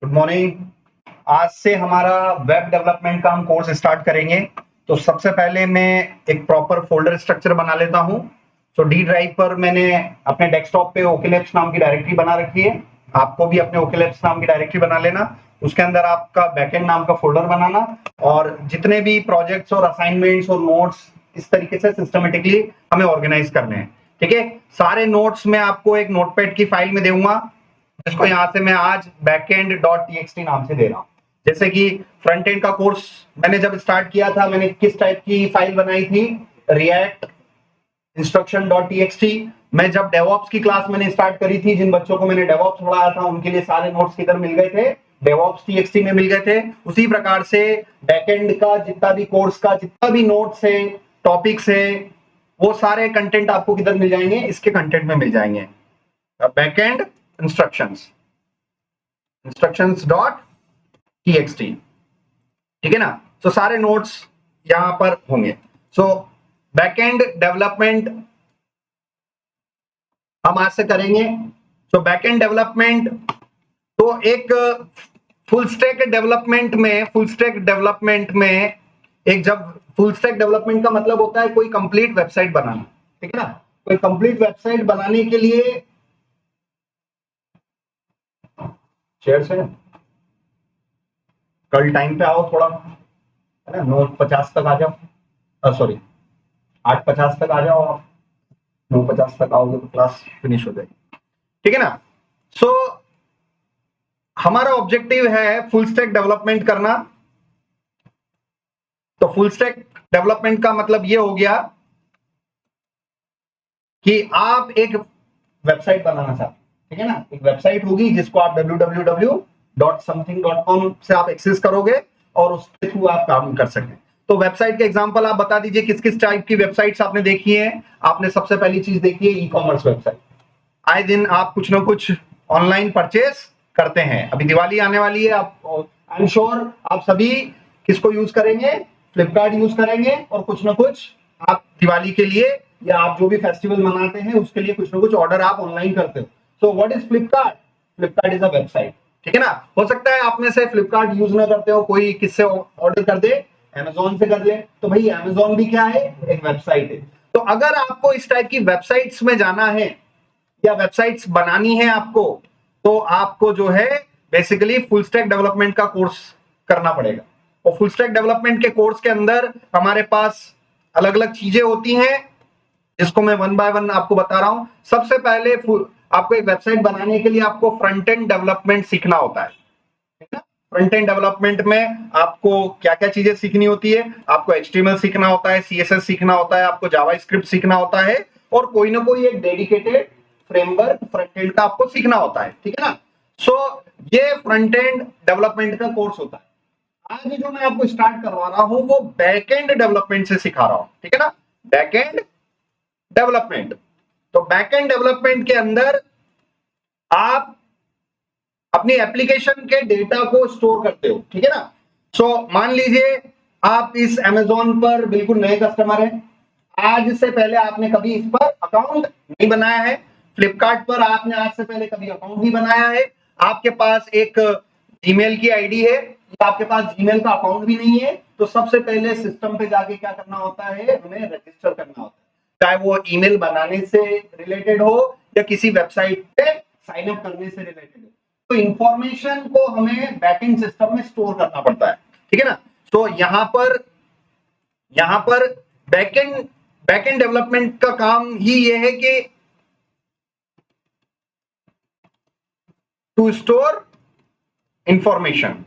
Good morning. आज से हमारा वेब डेवलपमेंट का हम कोर्स स्टार्ट करेंगे। तो सबसे पहले मैं एक प्रॉपर फोल्डर स्ट्रक्चर बना लेता हूं। तो डी ड्राइव पर मैंने अपने डेस्कटॉप पे ओकेलैब्स नाम की डायरेक्टरी बना रखी है। आपको भी अपने ओकेलैब्स नाम की डायरेक्टरी बना लेना। उसके अंदर आपका बैकएंड नाम का फोल्डर बनाना और जितने भी प्रोजेक्ट्स और असाइनमेंट्स और नोट्स इस तरीके से सिस्टमेटिकली हमें ऑर्गेनाइज करने हैं। ठीक है, सारे नोट्स मैं आपको एक नोटपैड की फाइल में दूंगा, जिसको यहां से मैं आज बैकएंड डॉट टीएक्सटी नाम से दे रहा हूं। जैसे कि फ्रंट एंड का कोर्स मैंने जब स्टार्ट किया था, मैंने किस टाइप की फाइल बनाई थी, रिएक्ट इंस्ट्रक्शन डॉट टीएक्सटी। मैं जब डेवऑप्स की क्लास मैंने स्टार्ट करी थी, जिन बच्चों को मैंने डेवऑप्स पढ़ाया था उनके लिए सारे नोट्स किधर मिल गए थे, डेवऑप्स टीएक्सटी में मिल गए थे। उसी प्रकार से बैकएंड का जितना भी कोर्स का जितना भी नोट्स है, टॉपिक्स है, वो सारे कंटेंट आपको किधर मिल जाएंगे, इसके कंटेंट में मिल जाएंगे। बैकएंड इंस्ट्रक्शंस डॉट टीएक्सटी, ठीक है ना। तो सारे नोट्स यहां पर होंगे। सो बैकएंड डेवलपमेंट हम आज से करेंगे। तो बैकएंड डेवलपमेंट तो एक फुल स्टैक डेवलपमेंट में एक, जब फुल स्टैक डेवलपमेंट का मतलब होता है कोई कंप्लीट वेबसाइट बनाना, ठीक है ना। कोई कंप्लीट वेबसाइट बनाने के लिए शेयर से कल टाइम पे आओ थोड़ा, है ना, 9:50 तक आ जाओ, सॉरी 8:50 तक आ जाओ आप। 9:50 तक आओगे तो क्लास फिनिश हो जाएगी, ठीक है ना। सो हमारा ऑब्जेक्टिव है फुल स्टैक डेवलपमेंट करना। तो फुल स्टैक डेवलपमेंट का मतलब ये हो गया कि आप एक वेबसाइट बनाना चाहते हैं, ठीक है ना। एक वेबसाइट होगी जिसको आप www.something.com से आप एक्सेस करोगे और उसके थ्रू आप काम कर सकें। तो वेबसाइट के एग्जांपल आप बता दीजिए, किस किस टाइप की वेबसाइट्स आपने देखी है। आपने सबसे पहली चीज देखी है ई कॉमर्स वेबसाइट। आए दिन आप कुछ ना कुछ ऑनलाइन परचेस करते हैं। अभी दिवाली आने वाली है, आप आई एम श्योर आप सभी किसको यूज करेंगे, फ्लिपकार्ट यूज करेंगे, और कुछ ना कुछ आप दिवाली के लिए या आप जो भी फेस्टिवल मनाते हैं उसके लिए कुछ ना कुछ ऑर्डर आप ऑनलाइन करते हो। So what is Flipkart? Flipkart is a website, ठीक है ना। हो सकता है आप में से फ्लिपकार्ट यूज ना करते हो, कोई किससे ऑर्डर कर दे, अमेजोन से कर ले। तो भाई अमेजोन भी क्या है, एक वेबसाइट है। तो अगर आपको इस टाइप की वेबसाइट्स में जाना है या वेबसाइट्स बनानी है आपको, तो आपको जो है बेसिकली फुल स्टैक डेवलपमेंट का कोर्स करना पड़ेगा। और फुल स्टैक डेवलपमेंट के कोर्स के अंदर हमारे पास अलग अलग चीजें होती हैं, जिसको मैं वन बाय वन आपको बता रहा हूं। सबसे पहले आपको एक वेबसाइट बनाने के लिए आपको फ्रंट एंड डेवलपमेंट सीखना होता है, ठीक है। फ्रंट एंड डेवलपमेंट में आपको क्या क्या चीजें सीखनी होती है, आपको HTML सीखना होता है, CSS सीखना होता है, आपको जावास्क्रिप्ट सीखना होता है, और कोई ना कोई एक डेडिकेटेड फ्रेमवर्क फ्रंट एंड का आपको सीखना होता है, ठीक है ना। सो ये फ्रंट एंड डेवलपमेंट का कोर्स होता है। आज जो मैं आपको स्टार्ट करवा रहा हूं वो बैकएंड डेवलपमेंट से सिखा रहा हूं, ठीक है ना। बैकएंड डेवलपमेंट, तो बैकएंड डेवलपमेंट के अंदर आप अपनी एप्लीकेशन के डेटा को स्टोर करते हो, ठीक है ना। सो मान लीजिए आप इस अमेजोन पर बिल्कुल नए कस्टमर हैं। आज से पहले आपने कभी इस पर अकाउंट नहीं बनाया है। फ्लिपकार्ट पर आपने आज से पहले कभी अकाउंट नहीं बनाया है। आपके पास एक जीमेल की आईडी है या आपके पास जीमेल का अकाउंट भी नहीं है। तो सबसे पहले सिस्टम पे जाके क्या करना होता है, हमें रजिस्टर करना होता है, चाहे वो ईमेल बनाने से रिलेटेड हो या किसी वेबसाइट पे साइन अप करने से रिलेटेड हो। तो इंफॉर्मेशन को हमें बैकएंड सिस्टम में स्टोर करना पड़ता है, ठीक है ना। तो यहां पर बैकएंड डेवलपमेंट का काम ही ये है कि टू स्टोर इंफॉर्मेशन।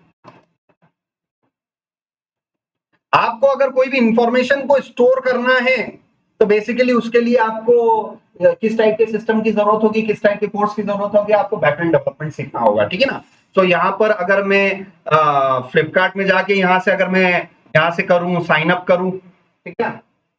आपको अगर कोई भी इंफॉर्मेशन को स्टोर करना है तो बेसिकली उसके लिए आपको किस टाइप के सिस्टम की जरूरत होगी, किस टाइप के कोर्स की जरूरत होगी, आपको बैकएंड डेवलपमेंट सीखना होगा, ठीक है ना। तो यहाँ पर अगर मैं फ्लिपकार्ट में जाके यहाँ से अगर मैं यहाँ से करूँ, साइन अप करूँ, ठीक है,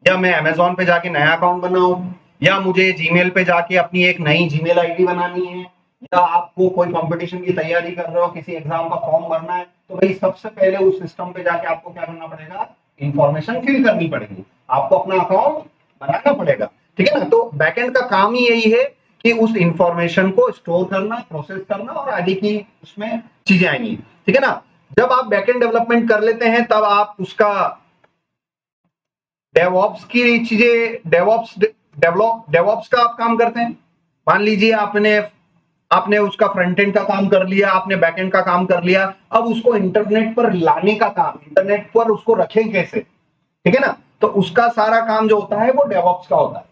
या मैं अमेजोन पे जाके नया अकाउंट बनाऊं, या मुझे जीमेल पे जाके अपनी एक नई जीमेल आईडी बनानी है, या आपको कोई कंपटीशन की तैयारी कर रहे हो, किसी एग्जाम का फॉर्म भरना है, तो भाई सबसे पहले उस सिस्टम पे जाके आपको क्या करना पड़ेगा, इंफॉर्मेशन फिल करनी पड़ेगी, आपको अपना अकाउंट बनाना पड़ेगा, ठीक है ना। तो बैकएंड का काम ही यही है कि उस इंफॉर्मेशन को स्टोर करना, प्रोसेस करना और आगे की उसमें चीजें आएंगी, ठीक है ना। जब आप बैकएंड डेवलपमेंट कर लेते हैं तब आप उसका डेवऑप्स की चीजें, डेवऑप्स का आप काम करते हैं। मान लीजिए आपने उसका फ्रंट एंड का काम कर लिया, आपने बैक एंड का काम कर लिया, अब उसको इंटरनेट पर लाने का काम, इंटरनेट पर उसको रखें कैसे, ठीक है ना। तो उसका सारा काम जो होता है वो डेवऑप्स का होता है,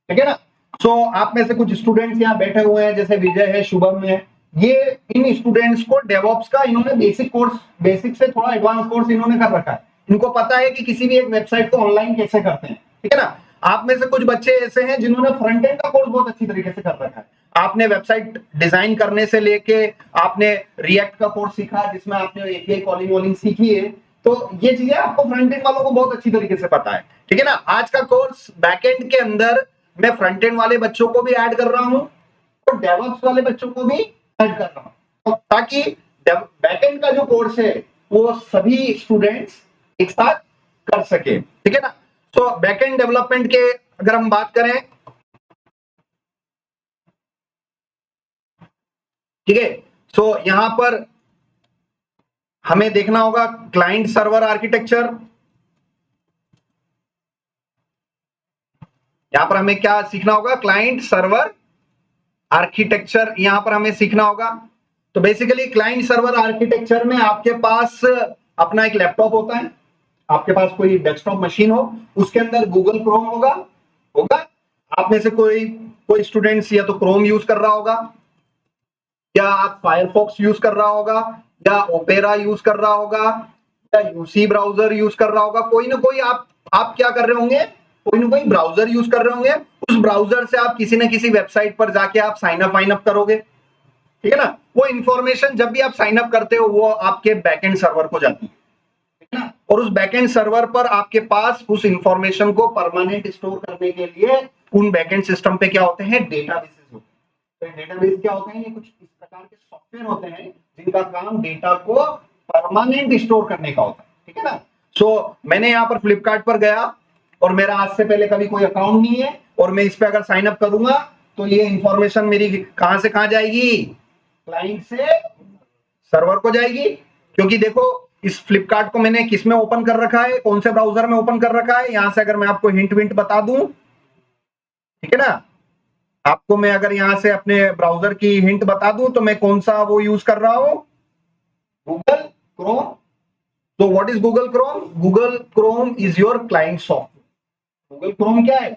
ठीक है ना। सो आप में से कुछ स्टूडेंट्स यहाँ बैठे हुए हैं, जैसे विजय है, शुभम है, ये इन स्टूडेंट्स को डेवऑप्स का इन्होंने बेसिक से थोड़ा एडवांस कोर्स इन्होंने कर रखा है। इनको पता है कि किसी भी एक वेबसाइट को ऑनलाइन कैसे करते हैं, ठीक है ना। आप में से कुछ बच्चे ऐसे हैं जिन्होंने फ्रंट एंड का कोर्स बहुत अच्छी तरीके से कर रखा है। आपने वेबसाइट डिजाइन करने से लेके आपने रिएक्ट का कोर्स सीखा, जिसमें आपने एपीआई कॉलिंग वॉलिंग सीखी है, तो ये चीजें आपको फ्रंट एंड वालों को बहुत अच्छी तरीके से पता है, ठीक है ना। आज का कोर्स बैकएंड के अंदर मैं फ्रंट एंड वाले बच्चों को भी ऐड कर रहा हूं और डेवऑप्स वाले बच्चों को भी ऐड कर रहा हूं, तो ताकि बैकएंड का जो कोर्स है वो सभी स्टूडेंट्स एक साथ कर सके, ठीक है ना। तो बैकएंड डेवलपमेंट के अगर हम बात करें, ठीक है, तो यहां पर हमें देखना होगा क्लाइंट सर्वर आर्किटेक्चर। यहां पर हमें क्या सीखना होगा, क्लाइंट सर्वर आर्किटेक्चर यहां पर हमें सीखना होगा। तो बेसिकली क्लाइंट सर्वर आर्किटेक्चर में आपके पास अपना एक लैपटॉप होता है, आपके पास कोई डेस्कटॉप मशीन हो, उसके अंदर गूगल क्रोम होगा होगा आप में से कोई कोई स्टूडेंट्स या तो क्रोम यूज कर रहा होगा, या आप फायरफॉक्स यूज कर रहा होगा, या ओपेरा यूज कर रहा होगा, या यूसी ब्राउजर यूज कर रहा होगा। कोई ना कोई आप क्या कर रहे होंगे, कोई ना कोई ब्राउजर यूज कर रहे होंगे। उस ब्राउजर से आप किसी ना किसी वेबसाइट पर जाके आप साइन अप करोगे, ठीक है ना। वो इंफॉर्मेशन जब भी आप साइन अप करते हो वो आपके बैकएंड सर्वर को जाती है, ठीक है ना। और उस बैकएंड सर्वर पर आपके पास उस इंफॉर्मेशन को परमानेंट स्टोर करने के लिए उन बैकएंड सिस्टम पे क्या होते हैं, डेटाबेसेस होते हैं। तो डेटाबेस क्या होते हैं, ये कुछ इस प्रकार के सॉफ्टवेयर होते हैं जिनका काम डेटा को परमानेंट स्टोर करने का होता है, ठीक है ना। सो मैंने यहाँ पर फ्लिपकार्ट पर गया और मेरा आज से पहले कभी कोई अकाउंट नहीं है, और मैं इस पे अगर साइन अप करूंगा तो ये इंफॉर्मेशन मेरी कहां से कहां जाएगी, क्लाइंट से सर्वर को जाएगी। क्योंकि देखो इस फ्लिपकार्ट को मैंने किस में ओपन कर रखा है, कौन से ब्राउजर में ओपन कर रखा है, यहां से अगर मैं आपको हिंट विंट बता दूं, ठीक है ना, आपको मैं अगर यहां से अपने ब्राउजर की हिंट बता दूं तो मैं कौन सा वो यूज कर रहा हूं, गूगल क्रोम। तो what is Google Chrome, Google Chrome is your client software. Google Chrome क्या है,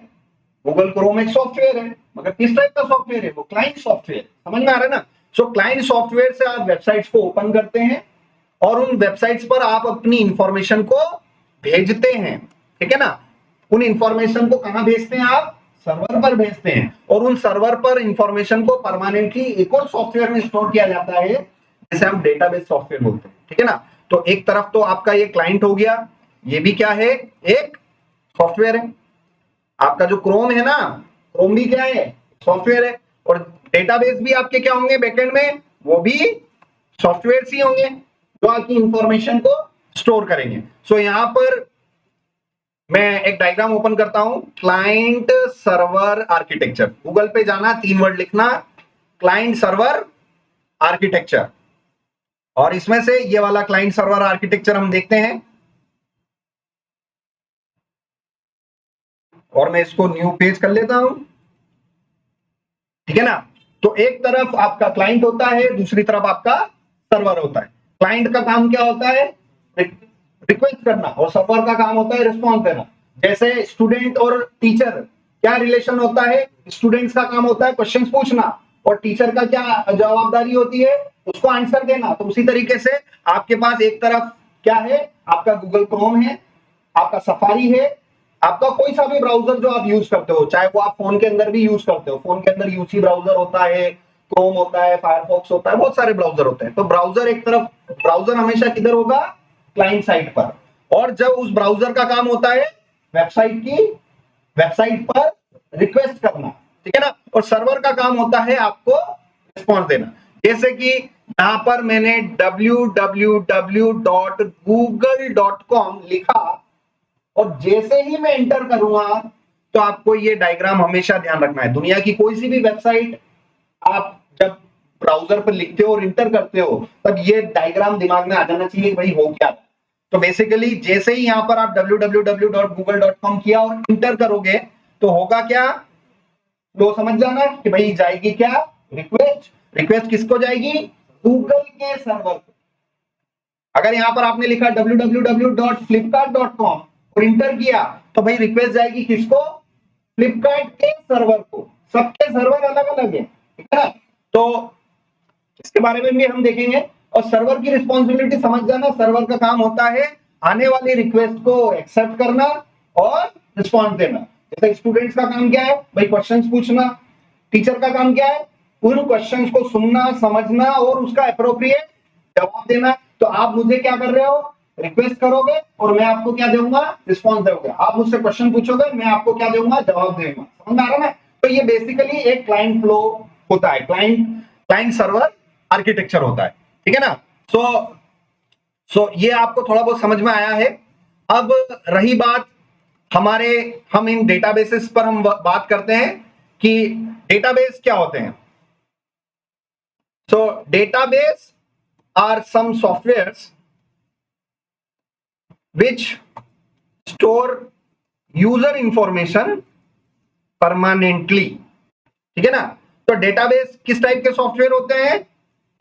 गूगल क्रोम एक सॉफ्टवेयर है, मगर किस टाइप का सॉफ्टवेयर है, वो क्लाइंट सॉफ्टवेयर, समझ में आ रहा है ना। सो क्लाइंट सॉफ्टवेयर से आप वेबसाइट्स को ओपन करते हैं और उन वेबसाइट्स पर आप अपनी इंफॉर्मेशन को भेजते हैं, ठीक है ना। उन इंफॉर्मेशन को कहां भेजते हैं, आप सर्वर पर भेजते हैं, और उन सर्वर पर इंफॉर्मेशन को परमानेंटली एक और सॉफ्टवेयर में स्टोर किया जाता है जिसे हम डेटाबेस सॉफ्टवेयर बोलते हैं, ठीक है ना। तो एक तरफ तो आपका ये क्लाइंट हो गया, ये भी क्या है, एक सॉफ्टवेयर है। आपका जो क्रोम है ना, क्रोम भी क्या है, सॉफ्टवेयर है। और डेटाबेस भी आपके क्या होंगे बैकएंड में, वो भी सॉफ्टवेयर ही होंगे जो आपकी इंफॉर्मेशन को स्टोर करेंगे। सो यहां पर मैं एक डायग्राम ओपन करता हूं, क्लाइंट सर्वर आर्किटेक्चर। गूगल पे जाना, 3 वर्ड लिखना, क्लाइंट सर्वर आर्किटेक्चर, और इसमें से ये वाला क्लाइंट सर्वर आर्किटेक्चर हम देखते हैं। और मैं इसको न्यू पेज कर लेता हूं, ठीक है ना। तो एक तरफ आपका क्लाइंट होता है, दूसरी तरफ आपका सर्वर होता है। क्लाइंट का काम क्या होता है, रिक्वेस्ट करना, और सर्वर का काम होता है रिस्पॉन्स देना। जैसे स्टूडेंट और टीचर क्या रिलेशन होता है, स्टूडेंट्स का काम होता है क्वेश्चंस पूछना, और टीचर का क्या जवाबदारी होती है, उसको आंसर देना। तो उसी तरीके से आपके पास एक तरफ क्या है, आपका गूगल क्रोम है, आपका सफारी है, आपका कोई सा भी ब्राउजर जो आप यूज करते हो, चाहे वो आप फोन के अंदर भी यूज करते हो, फोन के अंदर यूसी ब्राउजर होता है, क्रोम होता है, फायरफॉक्स होता है, बहुत सारे ब्राउजर होते हैं। तो ब्राउजर एक तरफ, ब्राउजर हमेशा किधर होगा, क्लाइंट साइड पर। और जब उस ब्राउजर का काम होता है वेबसाइट पर रिक्वेस्ट करना, ठीक है ना, और सर्वर का काम होता है आपको रिस्पॉन्स देना। जैसे कि यहां पर मैंने www.google.com लिखा, और जैसे ही मैं एंटर करूंगा तो आपको ये डायग्राम हमेशा ध्यान रखना है। दुनिया की कोई सी भी वेबसाइट आप जब ब्राउजर पर लिखते हो और इंटर करते हो तब ये डायग्राम दिमाग में आ जाना चाहिए कि भाई हो क्या। तो बेसिकली जैसे ही यहां पर आप www.google.com किया और इंटर करोगे तो होगा क्या, तो समझ जाना कि भाई जाएगी क्या, रिक्वेस्ट। रिक्वेस्ट किसको जाएगी, गूगल के सर्वर को। अगर यहां पर आपने लिखा www.flipkart.com और इंटर किया तो भाई रिक्वेस्ट जाएगी किसको, फ्लिपकार्ट के सर्वर को। सबके सर्वर अलग अलग है, ठीक है ना। तो इसके बारे में भी हम देखेंगे। और सर्वर की रिस्पॉन्सिबिलिटी समझ जाना, सर्वर का काम होता है आने वाली रिक्वेस्ट को एक्सेप्ट करना और रिस्पॉन्स देना। जैसे स्टूडेंट्स का काम क्या है, भाई क्वेश्चंस पूछना। टीचर का काम क्या है, उन क्वेश्चंस को सुनना, समझना और उसका एप्रोप्रिएट जवाब देना। तो आप मुझे क्या कर रहे हो, रिक्वेस्ट करोगे और मैं आपको क्या दूंगा, रिस्पॉन्स दूंगा। आप मुझसे क्वेश्चन पूछोगे, मैं आपको क्या दूंगा, जवाब दूंगा। समझ आ रहा है ना। तो ये बेसिकली एक क्लाइंट फ्लो होता है, क्लाइंट सर्वर आर्किटेक्चर होता है, ठीक है ना। सो ये आपको थोड़ा बहुत समझ में आया है। अब रही बात हमारे, हम इन डेटाबेसेस पर हम बात करते हैं कि डेटाबेस क्या होते हैं। So database are some softwares which store user information permanently, ठीक है ना। तो डेटाबेस किस टाइप के सॉफ्टवेयर होते हैं,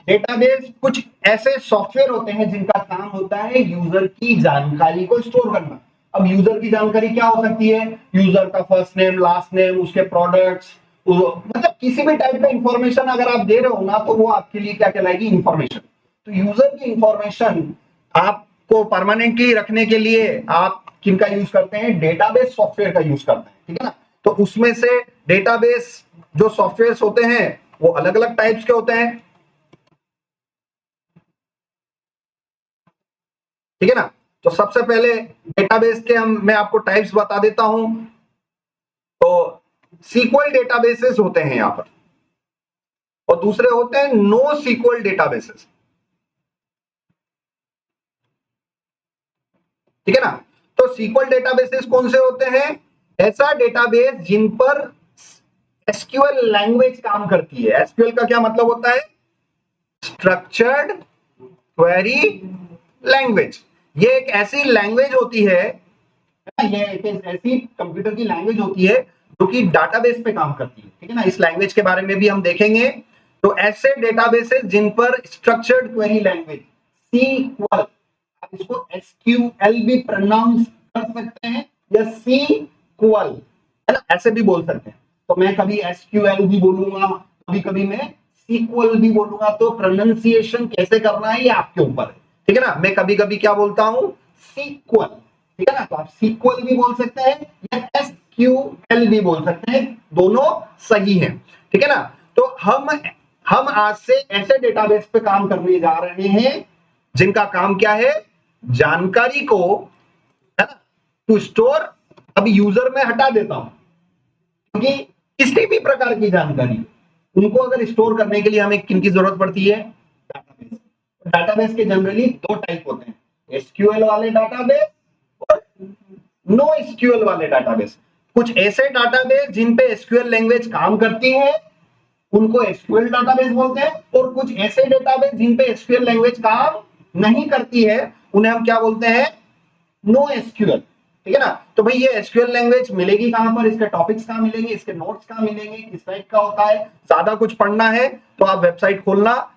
डेटाबेस कुछ ऐसे सॉफ्टवेयर होते हैं जिनका काम होता है यूजर की जानकारी को स्टोर करना। अब यूजर की जानकारी क्या हो सकती है, यूजर का फर्स्ट नेम, लास्ट नेम, उसके प्रोडक्ट्स, मतलब किसी भी टाइप का इंफॉर्मेशन अगर आप दे रहे हो ना तो वो आपके लिए क्या कहलाएगी, इंफॉर्मेशन। तो यूजर की इंफॉर्मेशन आपको परमानेंटली रखने के लिए आप किनका यूज करते हैं, डेटाबेस सॉफ्टवेयर का यूज करते हैं, ठीक है ना। तो उसमें से डेटाबेस जो सॉफ्टवेयर होते हैं वो अलग अलग टाइप्स के होते हैं, ठीक है ना। तो सबसे पहले डेटाबेस के मैं आपको टाइप्स बता देता हूं। तो सीक्वल डेटाबेसेस होते हैं यहां पर, और दूसरे होते हैं नो सीक्वल डेटाबेसेस, ठीक है ना। तो सीक्वल डेटाबेसेस कौन से होते हैं, ऐसा डेटाबेस जिन पर एसक्यूएल लैंग्वेज काम करती है। एसक्यूएल का क्या मतलब होता है, स्ट्रक्चर्ड क्वेरी लैंग्वेज। ये एक ऐसी लैंग्वेज होती है, ये एक ऐसी कंप्यूटर की लैंग्वेज होती है जो कि डाटाबेस पे काम करती है, ठीक है ना। इस लैंग्वेज के बारे में भी हम देखेंगे। तो ऐसे डेटाबेसेस जिन पर स्ट्रक्चर्ड क्वेरी लैंग्वेज, सीक्वल, आप इसको एसक्यूएल भी प्रोनाउंस कर सकते हैं या सीक्वल, है ना, ऐसे भी बोल सकते हैं। तो मैं कभी एसक्यूएल भी बोलूंगा, कभी कभी मैं सीक्वल भी बोलूंगा। तो प्रोनाउंसिएशन कैसे करना है ये आपके ऊपर है, ठीक है ना। मैं कभी कभी क्या बोलता हूं, सीक्वल, ठीक है ना। तो आप सीक्वल भी बोल सकते हैं या एसक्यूएल भी बोल सकते हैं, दोनों सही है, ठीक है ना। तो हम आज से ऐसे डेटाबेस पे काम करने जा रहे हैं जिनका काम क्या है, जानकारी को, है ना, टू स्टोर। अब यूजर में हटा देता हूं क्योंकि किसी भी प्रकार की जानकारी उनको अगर स्टोर करने के लिए हमें किनकी जरूरत पड़ती है, डाटाबेस। डाटाबेस के जनरली दो टाइप होते हैं, एसक्यूएल वाले डाटाबेस और नो एसक्यूएल वाले डाटाबेस। कुछ ऐसे डाटाबेस जिन पे एसक्यूएल लैंग्वेज काम करती है उनको एसक्यूएल डाटाबेस बोलते हैं, और कुछ ऐसे डेटाबेस जिन पे एसक्यूएल लैंग्वेज काम नहीं करती है उन्हें हम क्या बोलते हैं, नो एसक्यूएल, ठीक है ना। तो भाई ये एसक्यूएल लैंग्वेज मिलेगी कहां पर, इसके टॉपिक्स कहां मिलेंगे, इसके नोट्स कहां मिलेंगे, किस टाइप का होता है। ज्यादा कुछ पढ़ना है तो आप वेबसाइट खोलना,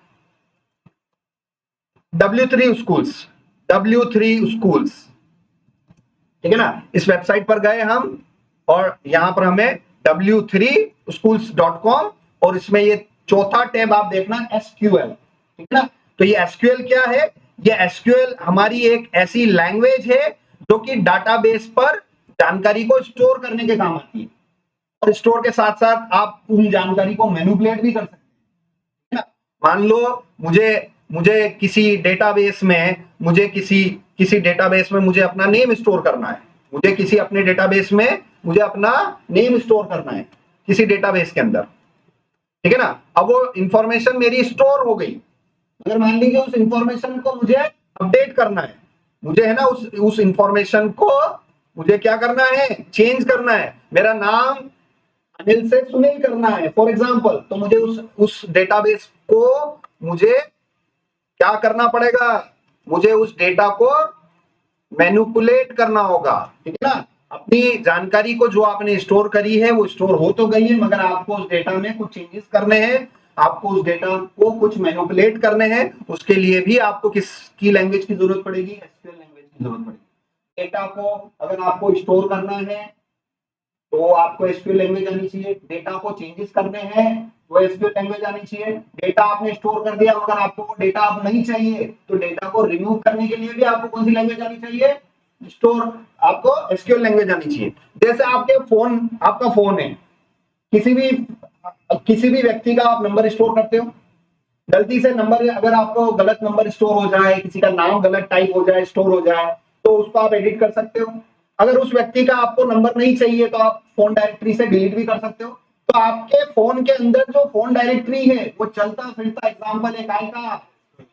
W3 स्कूल्स, W3 स्कूल्स, ठीक है ना। इस वेबसाइट पर गए हम और यहां पर हमें w3schools.com, और इसमें ये चौथा टैब आप देखना, एसक्यूएल, ठीक है ना। तो ये एसक्यूएल क्या है, ये एसक्यूएल हमारी एक ऐसी लैंग्वेज है जो कि डाटाबेस पर जानकारी को स्टोर करने के काम आती है, और स्टोर के साथ साथ आप उन जानकारी को मैनिपुलेट भी कर सकते हैं। मान लो मुझे मुझे किसी डेटाबेस में मुझे किसी किसी डेटाबेस में मुझे अपना नेम स्टोर करना है, मुझे किसी अपने डेटाबेस में मुझे अपना नेम स्टोर करना है किसी डेटाबेस के अंदर, ठीक है ना। अब वो इंफॉर्मेशन मेरी स्टोर हो गई, अगर मान लीजिए उस इंफॉर्मेशन को मुझे अपडेट करना है, मुझे है ना उस इंफॉर्मेशन को मुझे क्या करना है, चेंज करना है, मेरा नाम अनिल से सुनील करना है फॉर एग्जाम्पल, तो मुझे उस डेटाबेस को मुझे क्या करना पड़ेगा, मुझे उस डेटा को मैनिपुलेट करना होगा, ठीक है ना। अपनी जानकारी को जो आपने स्टोर करी है वो स्टोर हो तो गई है, मगर आपको उस डेटा में कुछ चेंजेस करने हैं, आपको उस डेटा को कुछ मैनिपुलेट करने हैं, उसके लिए भी आपको किसकी लैंग्वेज की जरूरत पड़ेगी, एसक्यूएल लैंग्वेज की जरूरत पड़ेगी। डेटा को अगर आपको स्टोर करना है तो आपको एसक्यूएल लैंग्वेज आनी चाहिए, डेटा को चेंजेस करने हैं तो एसक्यूएल लैंग्वेज आनी चाहिए, डेटा आपने स्टोर कर दिया मगर आपको वो डेटा अब नहीं चाहिए तो डेटा को रिमूव करने के लिए भी आपको कौन सी लैंग्वेज आनी चाहिए, स्टोर, आपको एसक्यूएल लैंग्वेज आनी चाहिए। जैसे आपका फोन है, किसी भी व्यक्ति का आप नंबर स्टोर करते हो, गलती से नंबर, अगर आपको गलत नंबर स्टोर हो जाए, किसी का नाम गलत टाइप हो जाए, स्टोर हो जाए, तो उसको आप एडिट कर सकते हो। अगर उस व्यक्ति का आपको नंबर नहीं चाहिए तो आप फोन डायरेक्टरी से डिलीट भी कर सकते हो। तो आपके फोन के अंदर जो फोन डायरेक्टरी है वो चलता फिरता एग्जाम्पल है काय का,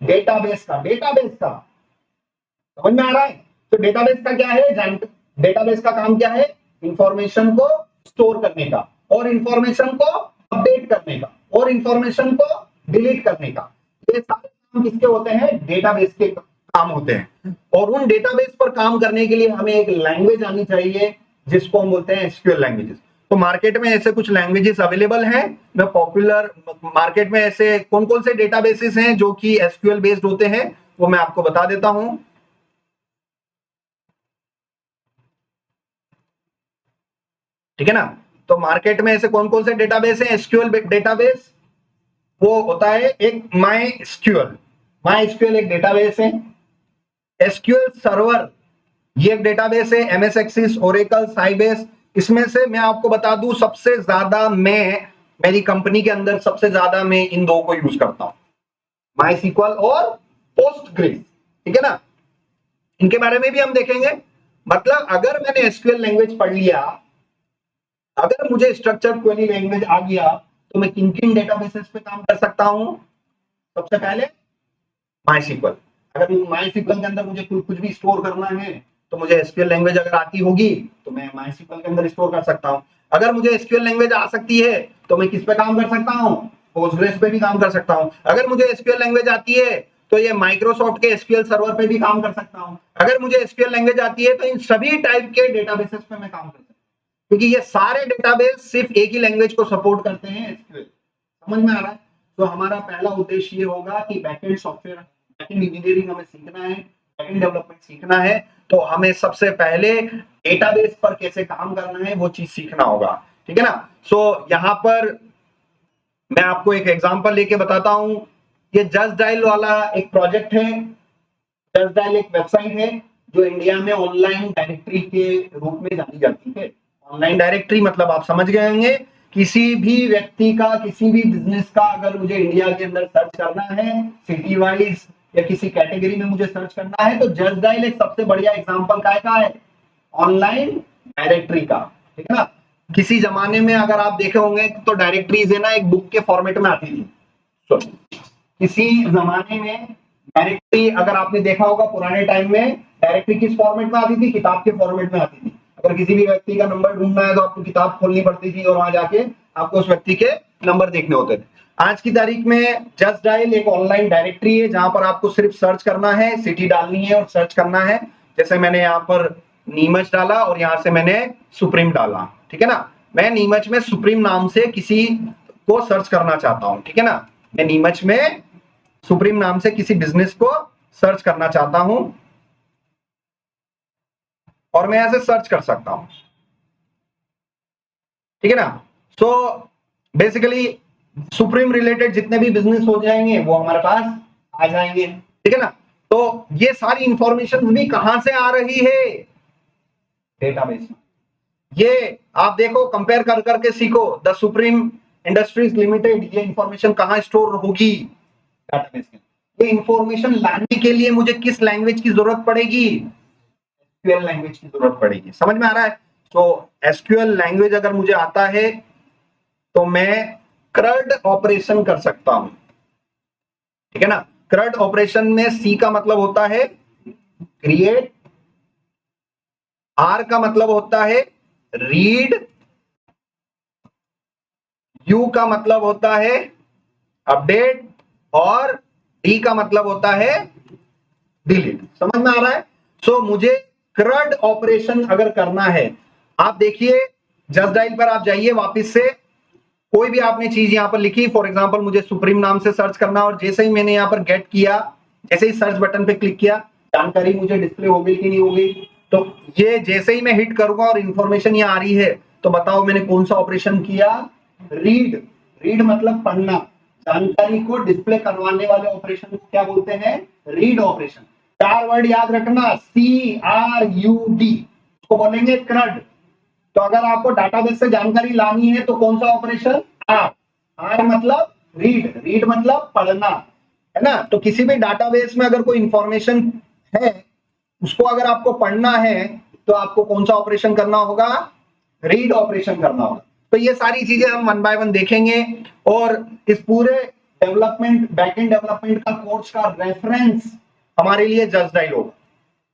डेटाबेस का समझ में आ रहा है। तो डेटाबेस का क्या है, डेटाबेस का काम क्या है, इंफॉर्मेशन को स्टोर करने का और इंफॉर्मेशन को अपडेट करने का और इंफॉर्मेशन को डिलीट करने का, ये सारे काम किसके होते हैं, डेटाबेस के काम होते हैं। और उन डेटाबेस पर काम करने के लिए हमें एक लैंग्वेज आनी चाहिए जिसको हम बोलते हैं एसक्यूएल लैंग्वेजेस। तो मार्केट में ऐसे कुछ लैंग्वेजेस अवेलेबल हैं, मैं पॉपुलर मार्केट में ऐसे कौन कौन से डेटाबेसेस हैं जो कि एसक्यूएल बेस्ड होते हैं वो मैं आपको बता देता हूं। ठीक है ना। तो मार्केट में ऐसे कौन कौन से डेटाबेस हैं एसक्यूएल डेटाबेस, वो होता है एक माई एसक्यूएल एक डेटाबेस है, एसक्यूएल सर्वर ये एक डेटाबेस है, एमएस एक्सिस, ओरेकल, साइबेस। इसमें से मैं आपको बता दूं सबसे ज्यादा मैं मेरी कंपनी के अंदर सबसे ज्यादा मैं इन दो को यूज करता हूं, माई सीक्वल और पोस्टग्रेस, ठीक है ना। इनके बारे में भी हम देखेंगे। मतलब अगर मैंने एसक्यूएल लैंग्वेज पढ़ लिया, अगर मुझे स्ट्रक्चर्ड क्वेरी लैंग्वेज आ गया तो मैं किन किन डेटाबेसेस पे काम कर सकता हूं, सबसे पहले माई सीक्वल। अगर माई सीक्वल के अंदर मुझे कुछ भी स्टोर करना है तो मुझे एसक्यूएल लैंग्वेज अगर आती होगी तो मैं माई सीक्वल के अंदर स्टोर कर सकता हूं। अगर मुझे एसक्यूएल लैंग्वेज आ सकती है तो मैं किस पे काम कर सकता हूं, पोस्टग्रेस पे भी काम कर सकता हूं। अगर मुझे एसक्यूएल लैंग्वेज आती है तो ये माइक्रोसॉफ्ट के एसक्यूएल सर्वर पे भी काम कर सकता हूं। अगर मुझे एसक्यूएल लैंग्वेज आती है तो इन सभी टाइप के डेटाबेसेस पे मैं काम कर सकता हूं, क्योंकि ये सारे डेटाबेस सिर्फ एक ही लैंग्वेज को सपोर्ट करते हैं, एसक्यूएल। समझ में आ रहा है। तो हमारा पहला उद्देश्य ये होगा कि बैकएंड सॉफ्टवेयर, बैकएंड इंजीनियरिंग हमें सीखना है, बैकएंड डेवलपमेंट सीखना है, तो हमें सबसे पहले डेटाबेस पर कैसे काम करना है वो चीज सीखना होगा, ठीक है ना। सो यहाँ पर मैं आपको एक एग्जांपल लेके बताता हूं। ये जस्ट डायल वाला एक प्रोजेक्ट है। जस्ट डायल एक वेबसाइट है जो इंडिया में ऑनलाइन डायरेक्टरी के रूप में जानी जाती है। ऑनलाइन डायरेक्टरी मतलब आप समझ गए होंगे, किसी भी व्यक्ति का, किसी भी बिजनेस का अगर मुझे इंडिया के अंदर सर्च करना है सिटी वाइज या किसी कैटेगरी में मुझे सर्च करना है तो जस्ट डायल एक सबसे बढ़िया एग्जांपल का है, ऑनलाइन डायरेक्टरी का, ठीक है ना। किसी जमाने में अगर आप देखे होंगे तो डायरेक्टरीज है ना एक बुक के फॉर्मेट में आती थी। तो किसी जमाने में डायरेक्टरी अगर आपने देखा होगा पुराने टाइम में डायरेक्टरी किस फॉर्मेट में आती थी, किताब के फॉर्मेट में आती थी। अगर किसी भी व्यक्ति का नंबर ढूंढना है तो आपको किताब खोलनी पड़ती थी और वहां जाके आपको उस व्यक्ति के नंबर देखने होते थे। आज की तारीख में जस्ट डायल एक ऑनलाइन डायरेक्टरी है जहां पर आपको सिर्फ सर्च करना है, सिटी डालनी है और सर्च करना है। जैसे मैंने यहाँ पर नीमच डाला और यहाँ से मैंने सुप्रीम डाला, ठीक है ना। मैं नीमच में सुप्रीम नाम से किसी को सर्च करना चाहता हूं, ठीक है ना। मैं नीमच में सुप्रीम नाम से किसी बिजनेस को सर्च करना चाहता हूं और मैं ऐसे सर्च कर सकता हूं, ठीक है ना। सो बेसिकली सुप्रीम रिलेटेड जितने भी बिजनेस हो जाएंगे वो हमारे पास आ जाएंगे, ठीक है ना। तो ये सारी इंफॉर्मेशन भी कहां से आ रही है, डेटाबेस में। ये आप देखो, कंपेयर कर करके सीखो, द सुप्रीम इंडस्ट्रीज लिमिटेड, ये इंफॉर्मेशन कहां स्टोर होगी, डेटाबेस में। ये इंफॉर्मेशन लाने के लिए मुझे किस लैंग्वेज की जरूरत पड़ेगी, एसक्यूएल लैंग्वेज की जरूरत पड़ेगी। समझ में आ रहा है। तो एसक्यूएल लैंग्वेज अगर मुझे आता है तो मैं क्रड ऑपरेशन कर सकता हूं, ठीक है ना। क्रड ऑपरेशन में सी का मतलब होता है क्रिएट, आर का मतलब होता है रीड, यू का मतलब होता है अपडेट, और डी का मतलब होता है डिलीट। समझ में आ रहा है? सो मुझे क्रड ऑपरेशन अगर करना है, आप देखिए जस्ट डायल पर आप जाइए वापस से, कोई भी आपने चीज यहां पर लिखी, फॉर एग्जांपल मुझे सुप्रीम नाम से सर्च करना, और जैसे ही मैंने यहां पर गेट किया, जैसे ही सर्च बटन पे क्लिक किया, जानकारी मुझे डिस्प्ले हो गई कि नहीं हो गई? तो ये जैसे ही मैं हिट करूंगा और इंफॉर्मेशन यहां आ रही है, तो बताओ मैंने कौन सा ऑपरेशन किया? रीड। रीड मतलब पढ़ना, जानकारी को डिस्प्ले करवाने वाले ऑपरेशन को क्या बोलते हैं? Read operation. 4 वर्ड याद रखना, CRUD, उसको बोलेंगे क्रड। तो अगर आपको डाटाबेस से जानकारी लानी है तो कौन सा ऑपरेशन? आर। आर मतलब रीड, रीड मतलब पढ़ना, है ना? तो किसी भी डाटाबेस में अगर कोई इंफॉर्मेशन है, उसको अगर आपको पढ़ना है, तो आपको कौन सा ऑपरेशन करना होगा? रीड ऑपरेशन करना होगा। तो ये सारी चीजें हम वन बाय वन देखेंगे, और इस पूरे डेवलपमेंट, बैकएंड डेवलपमेंट का कोर्स का रेफरेंस हमारे लिए जस्ट डायल होगा।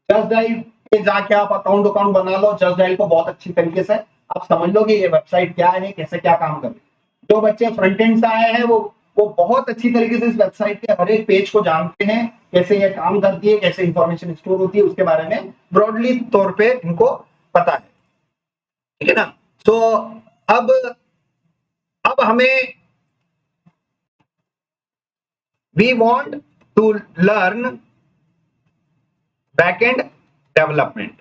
जस्ट डायल पे जाके आप अकाउंट अकाउंट बना लो, जस्ट डायल को बहुत अच्छी तरीके से आप समझ लोगे ये वेबसाइट क्या है, कैसे क्या काम कर रही है। जो बच्चे फ्रंट एंड से आए हैं वो बहुत अच्छी तरीके से इस वेबसाइट के हर एक पेज को जानते हैं, कैसे ये काम करती है, कैसे इंफॉर्मेशन स्टोर होती है, उसके बारे में ब्रॉडली तौर पे इनको पता है। ठीक है ना? तो अब अब हमें we want to learn backend development.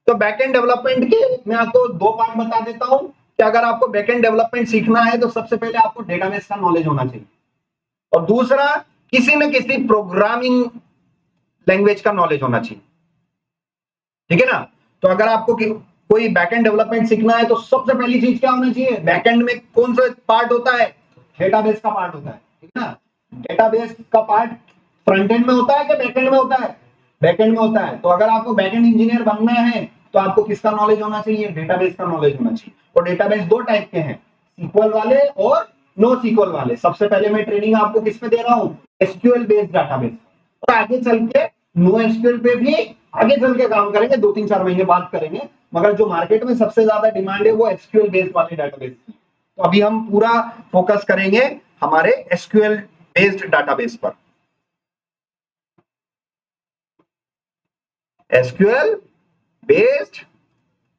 तो बैकएंड डेवलपमेंट के मैं आपको दो पार्ट बता देता हूं कि अगर आपको बैकएंड डेवलपमेंट सीखना है तो सबसे पहले आपको डेटाबेस का नॉलेज होना चाहिए, और दूसरा किसी न किसी प्रोग्रामिंग लैंग्वेज का नॉलेज होना चाहिए। ठीक है ना? तो अगर आपको कोई बैकएंड डेवलपमेंट सीखना है तो सबसे पहली चीज क्या होना चाहिए? बैकएंड में कौन सा पार्ट होता है? डेटाबेस का पार्ट होता है। ठीक है ना? डेटाबेस का पार्ट फ्रंट एंड में होता है कि बैकएंड में होता है? बैकएंड में होता है। तो अगर आपको बैकएंड इंजीनियर बनना है तो आपको किसका नॉलेज होना चाहिए? डेटाबेस का नॉलेज होना चाहिए। और डेटाबेस दो टाइप के हैं, सीक्वल वाले और नो सीक्वल वाले। सबसे पहले मैं ट्रेनिंग आपको किस पे दे रहा हूं? SQL based database. और आगे चल के नो एसक्यूएल पे भी आगे चल के काम करेंगे, 2-3-4 महीने बाद करेंगे, मगर जो मार्केट में सबसे ज्यादा डिमांड है वो एसक्यूएल बेस्ड वाले डेटाबेस की। तो अभी हम पूरा फोकस करेंगे हमारे एसक्यूएल बेस्ड डेटाबेस पर। एसक्यूएल बेस्ड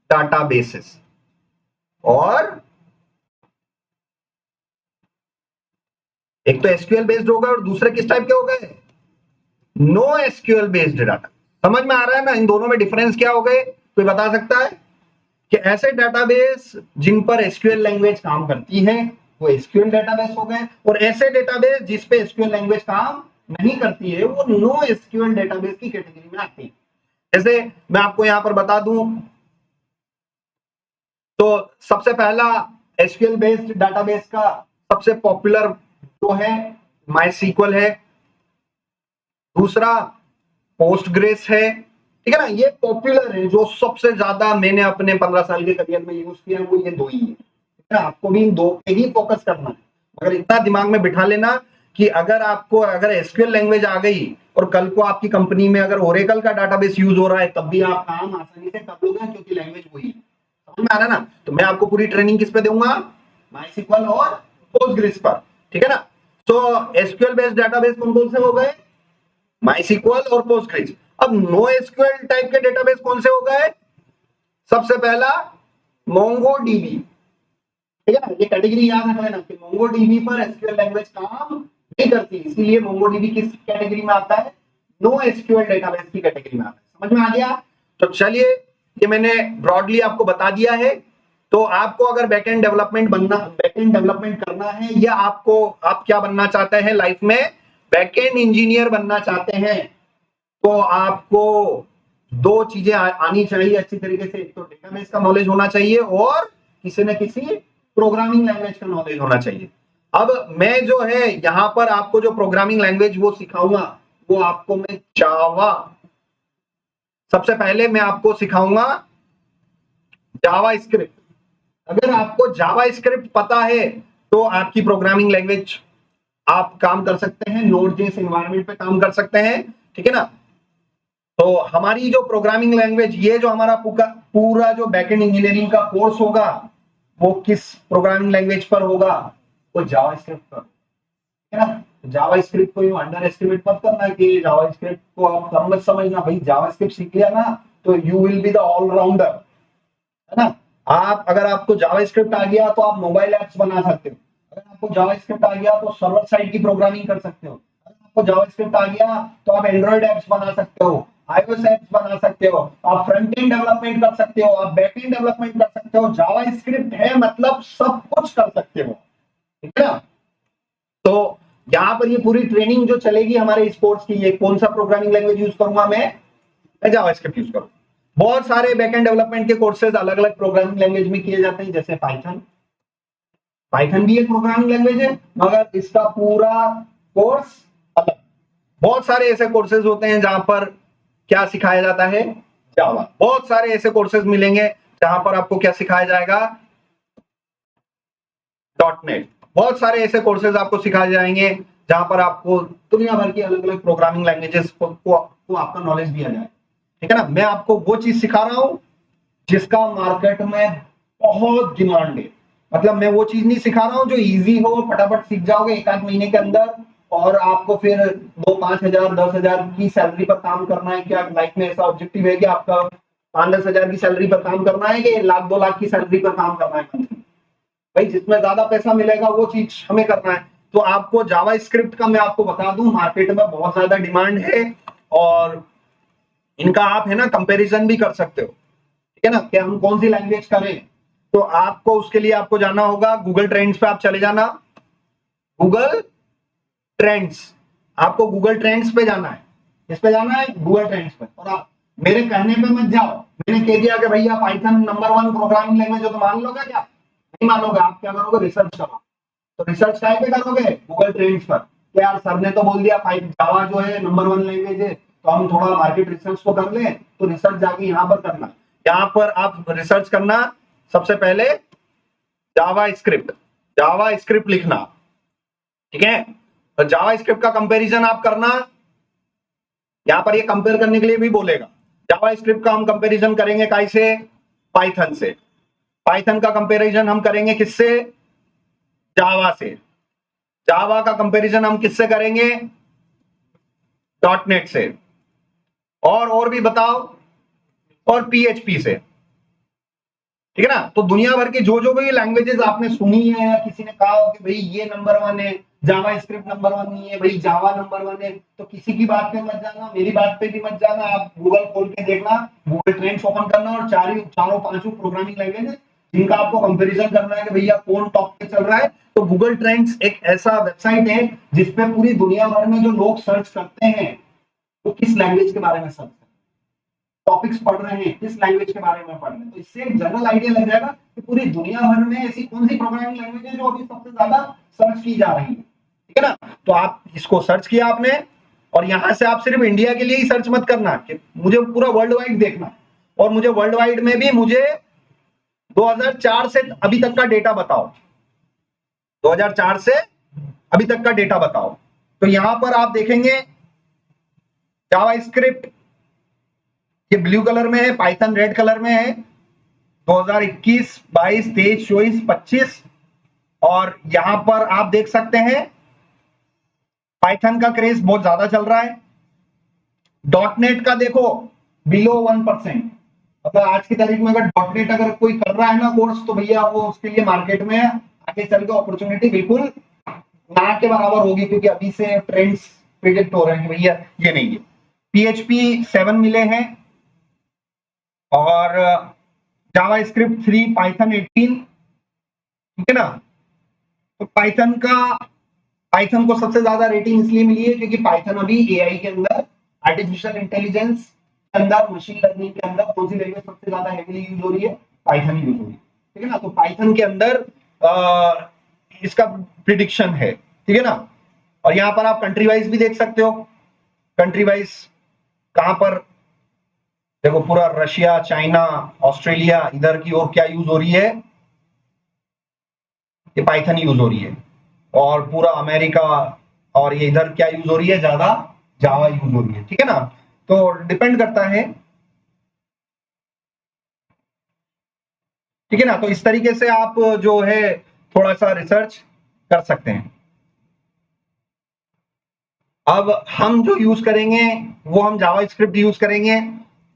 डाटाबेसेस, और एक तो एसक्यूएल बेस्ड होगा और दूसरे किस टाइप के हो गए? No SQL based data. समझ में आ रहा है ना इन दोनों में डिफरेंस क्या हो गए? कोई बता सकता है? कि ऐसे डेटाबेस जिन पर एसक्यूएल लैंग्वेज काम करती है वो एसक्यूएल डेटाबेस हो गए, और ऐसे डेटाबेस जिस पे एसक्यूएल लैंग्वेज काम नहीं करती है वो नो एसक्यूएल डेटाबेस की कैटेगरी में आती है। जैसे मैं आपको यहां पर बता दूं, तो सबसे पहला एसक्यूएल बेस्ड डेटाबेस का सबसे पॉपुलर जो है माइसीक्वल है, दूसरा पोस्टग्रेस है। ठीक है ना? ये पॉपुलर है, जो सबसे ज्यादा मैंने अपने 15 साल के करियर में यूज किया है वो ये दो ही है। आपको भी इन दो पे ही फोकस करना है, मगर इतना दिमाग में बिठा लेना कि अगर आपको अगर एसक्यूएल लैंग्वेज आ गई और कल को आपकी कंपनी में अगर ओरेकल का डाटाबेस यूज हो रहा है तब भी आप काम आसानी से कर लोगे, क्योंकि लैंग्वेज वही है। समझ में आ रहा है ना? तो मैं आपको पूरी ट्रेनिंग किस पे दूंगा? माइसीक्वल और पोस्टग्रेस पर। ठीक है ना? तो एसक्यूएल बेस्ड डाटाबेस कौन कौन से हो गए? माइसीक्वल और पोस्टग्रेस। अब नो एसक्यूएल टाइप के डेटाबेस कौन से हो गए? सबसे पहला मोंगोडीबी। ठीक है ना? ये कैटेगरी याद रख लेना कि मोंगोडीबी पर एसक्यूएल लैंग्वेज काम नहीं करती, इसीलिए मोंगोडीबी किस कैटेगरी में आता है? नो एसक्यूएल डेटाबेस की कैटेगरी में आता है। समझ में आ गया? तो चलिए, ये मैंने ब्रॉडली आपको बता दिया है। तो आपको अगर बैकएंड डेवलपमेंट बनना, बैकएंड डेवलपमेंट करना है, या आपको आप क्या बनना चाहते हैं लाइफ में? बैकएंड इंजीनियर बनना चाहते हैं, तो आपको दो चीजें आनी चाहिए अच्छी तरीके से। एक तो डेटाबेस का नॉलेज होना चाहिए और किसी न किसी प्रोग्रामिंग लैंग्वेज का नॉलेज होना चाहिए। अब मैं जो है यहां पर आपको जो प्रोग्रामिंग लैंग्वेज वो सिखाऊंगा, वो आपको मैं जावा, सबसे पहले मैं आपको सिखाऊंगा जावा स्क्रिप्ट। अगर आपको जावा स्क्रिप्ट पता है तो आपकी प्रोग्रामिंग लैंग्वेज आप काम कर सकते हैं, नोड जेएस एनवायरनमेंट पे काम कर सकते हैं। ठीक है ना? तो हमारी जो प्रोग्रामिंग लैंग्वेज, ये जो हमारा पूरा जो बैकएंड इंजीनियरिंग का कोर्स होगा वो किस प्रोग्रामिंग लैंग्वेज पर होगा? वो जावास्क्रिप्ट पर, है ना। जावास्क्रिप्ट को यूं अंडर एस्टिमेट मत करना कि जावास्क्रिप्ट को आप कम मत समझना। भाई जावास्क्रिप्ट सीख लिया ना तो you will be the allrounder, है ना। आप अगर आपको जावास्क्रिप्ट आ गया तो आप मोबाइल एप्स बना सकते हो। अगर आपको जावास्क्रिप्ट आ गया तो सर्वर साइड की प्रोग्रामिंग कर सकते हो। अगर आपको जावास्क्रिप्ट आ गया तो आप एंड्रॉइड एप्स बना सकते हो, आईओएस एप्स बना सकते हो, आप फ्रंट एंड डेवलपमेंट कर सकते हो, आप बैक एंड डेवलपमेंट कर सकते हो। जावास्क्रिप्ट है मतलब सब कुछ कर सकते हो, ठीक है ना। तो यहाँ पर ये पूरी ट्रेनिंग जो चलेगी हमारे स्पोर्ट्स की, ये कौन सा प्रोग्रामिंग लैंग्वेज यूज करूंगा मैं जावास्क्रिप्ट यूज करूंगा। बहुत सारे बैकएंड डेवलपमेंट के कोर्सेज अलग अलग प्रोग्रामिंग लैंग्वेज में किए जाते हैं, जैसे पाइथन। पाइथन भी एक प्रोग्रामिंग लैंग्वेज है मगर इसका पूरा कोर्स अलग। बहुत सारे ऐसे कोर्सेज होते हैं जहां पर क्या सिखाया जाता है? जावा। बहुत सारे ऐसे कोर्सेज मिलेंगे जहां पर आपको क्या सिखाया जाएगा? .NET। बहुत सारे ऐसे कोर्सेज आपको सिखाए जाएंगे जहां पर आपको दुनिया भर की अलग अलग प्रोग्रामिंग लैंग्वेजेस को आपका नॉलेज दिया जाए, ठीक है ना। मैं आपको वो चीज सिखा रहा हूं जिसका मार्केट में बहुत डिमांड है। मतलब मैं वो चीज नहीं सिखा रहा हूं जो इजी हो, फटाफट सीख जाओगे एक आध महीने के अंदर और आपको फिर 2-5 हजार 10 हजार की सैलरी पर काम करना है। क्या लाइफ में ऐसा ऑब्जेक्टिव है कि आपका 5-10 हजार की सैलरी पर काम करना है कि 1 लाख 2 लाख की सैलरी पर काम करना है? भाई जिसमें ज्यादा पैसा मिलेगा वो चीज हमें करना है। तो आपको जावा स्क्रिप्ट का मैं आपको बता दूं, मार्केट में बहुत ज्यादा डिमांड है और इनका आप है ना कंपैरिजन भी कर सकते हो, ठीक है ना, कि हम कौन सी लैंग्वेज करें। तो आपको उसके लिए आपको जाना होगा गूगल ट्रेंड्स पे, आप चले जाना गूगल ट्रेंड्स। आपको गूगल ट्रेंड्स पे जाना है। किस पे जाना है? गूगल ट्रेंड्स पे। और आप मेरे कहने पे मत जाओ। मैंने कह दिया कि भैया पाइथन नंबर 1 प्रोग्रामिंग लैंग्वेज हो तो मान लोगे क्या? नहीं मानोगे। आप क्या करोगे? रिसर्च करो। तो रिसर्च काय पे करोगे? गूगल ट्रेंड्स पर। कि यार सर ने तो बोल दिया जावा जो है नंबर 1 लैंग्वेज है, तो हम थोड़ा मार्केट रिसर्च तो कर लें। तो रिसर्च जाके यहाँ पर करना, यहाँ पर आप रिसर्च करना। सबसे पहले जावा स्क्रिप्ट, जावा स्क्रिप्ट लिखना, ठीक है। तो जावा स्क्रिप्ट का कंपैरिजन आप करना। यहां पर ये कंपेयर करने के लिए भी बोलेगा। जावा स्क्रिप्ट का हम कंपैरिजन करेंगे कैसे? पाइथन से। पाइथन का कंपैरिजन हम करेंगे किससे? जावा से। जावा का कंपैरिजन हम किससे करेंगे? .NET से। और भी बताओ? और PHP से, ठीक है ना। तो दुनिया भर की जो जो भी लैंग्वेजेस आपने सुनी है या किसी ने कहा हो कि भाई ये नंबर 1 है, जावा स्क्रिप्ट नंबर 1 नहीं है, भाई जावा नंबर 1 है, तो किसी की बात पे मत जाना, मेरी बात पे भी मत जाना। आप गूगल खोल के देखना, गूगल ट्रेंड्स ओपन करना और चारों पांचों प्रोग्रामिंग लैंग्वेज जिनका आपको कंपैरिजन करना है कि भैया कौन टॉप पे चल रहा है। तो गूगल ट्रेंड्स एक ऐसा वेबसाइट है जिसपे पूरी दुनिया भर में जो लोग सर्च करते हैं वो किस लैंग्वेज के बारे में सर्च टॉपिक्स पढ़ रहे हैं, किस लैंग्वेज के बारे में पढ़ रहे हैं, तो इससे एक जनरल आइडिया लग जाएगा कि पूरी दुनिया भर में ऐसी कौन सी प्रोग्रामिंग लैंग्वेज है जो अभी सबसे ज्यादा सर्च की जा रही है, ठीक है ना। तो आप इसको सर्च किया आपने और यहां से आप सिर्फ इंडिया के लिए ही सर्च मत करना कि मुझे पूरा वर्ल्ड वाइड देखना। और मुझे वर्ल्ड वाइड में भी मुझे 2004 से अभी तक का डेटा बताओ। 2004 से अभी तक का डेटा बताओ। तो यहां पर आप देखेंगे जावा स्क्रिप्ट ये ब्लू कलर में है, पाइथन रेड कलर में है। 2021, 22, 23, 24, 25 और यहां पर आप देख सकते हैं पाइथन का क्रेज बहुत ज्यादा चल रहा है। .NET का देखो बिलो 1%। मतलब आज की तारीख में अगर .NET अगर कोई कर रहा है ना कोर्स तो भैया वो उसके लिए मार्केट में आगे चल के अपॉर्चुनिटी बिल्कुल ना के बराबर होगी, क्योंकि अभी से ट्रेंड्स प्रिडिक्ट हो रहे हैं कि भैया ये नहीं है। PHP 7 मिले हैं और जावा स्क्रिप्ट 3, पाइथन 18, ठीक है ना। तो पाइथन को सबसे ज्यादा रेटिंग इसलिए मिली है क्योंकि पाइथन अभी एआई के अंदर, आर्टिफिशियल इंटेलिजेंस के अंदर, मशीन लर्निंग के अंदर कौन सी लैंग्वेज सबसे ज्यादा हेवीली यूज हो रही है? पाइथन यूज हो रही है, ठीक है ना। तो पाइथन के अंदर इसका प्रिडिक्शन है, ठीक है ना। और यहाँ पर आप कंट्री वाइज भी देख सकते हो। कंट्री वाइज कहां पर देखो, पूरा रशिया, चाइना, ऑस्ट्रेलिया, इधर की ओर क्या यूज हो रही है? ये पाइथन यूज हो रही है। और पूरा अमेरिका और ये इधर क्या यूज हो रही है? ज्यादा जावा यूज हो रही है, ठीक है ना। तो डिपेंड करता है, ठीक है ना। तो इस तरीके से आप जो है थोड़ा सा रिसर्च कर सकते हैं। अब हम जो यूज करेंगे वो हम जावास्क्रिप्ट यूज करेंगे,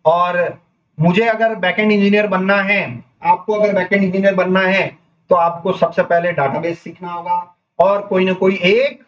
और मुझे अगर बैकएंड इंजीनियर बनना है, आपको अगर बैकएंड इंजीनियर बनना है, तो आपको सबसे पहले डाटाबेस सीखना होगा और कोई ना कोई एक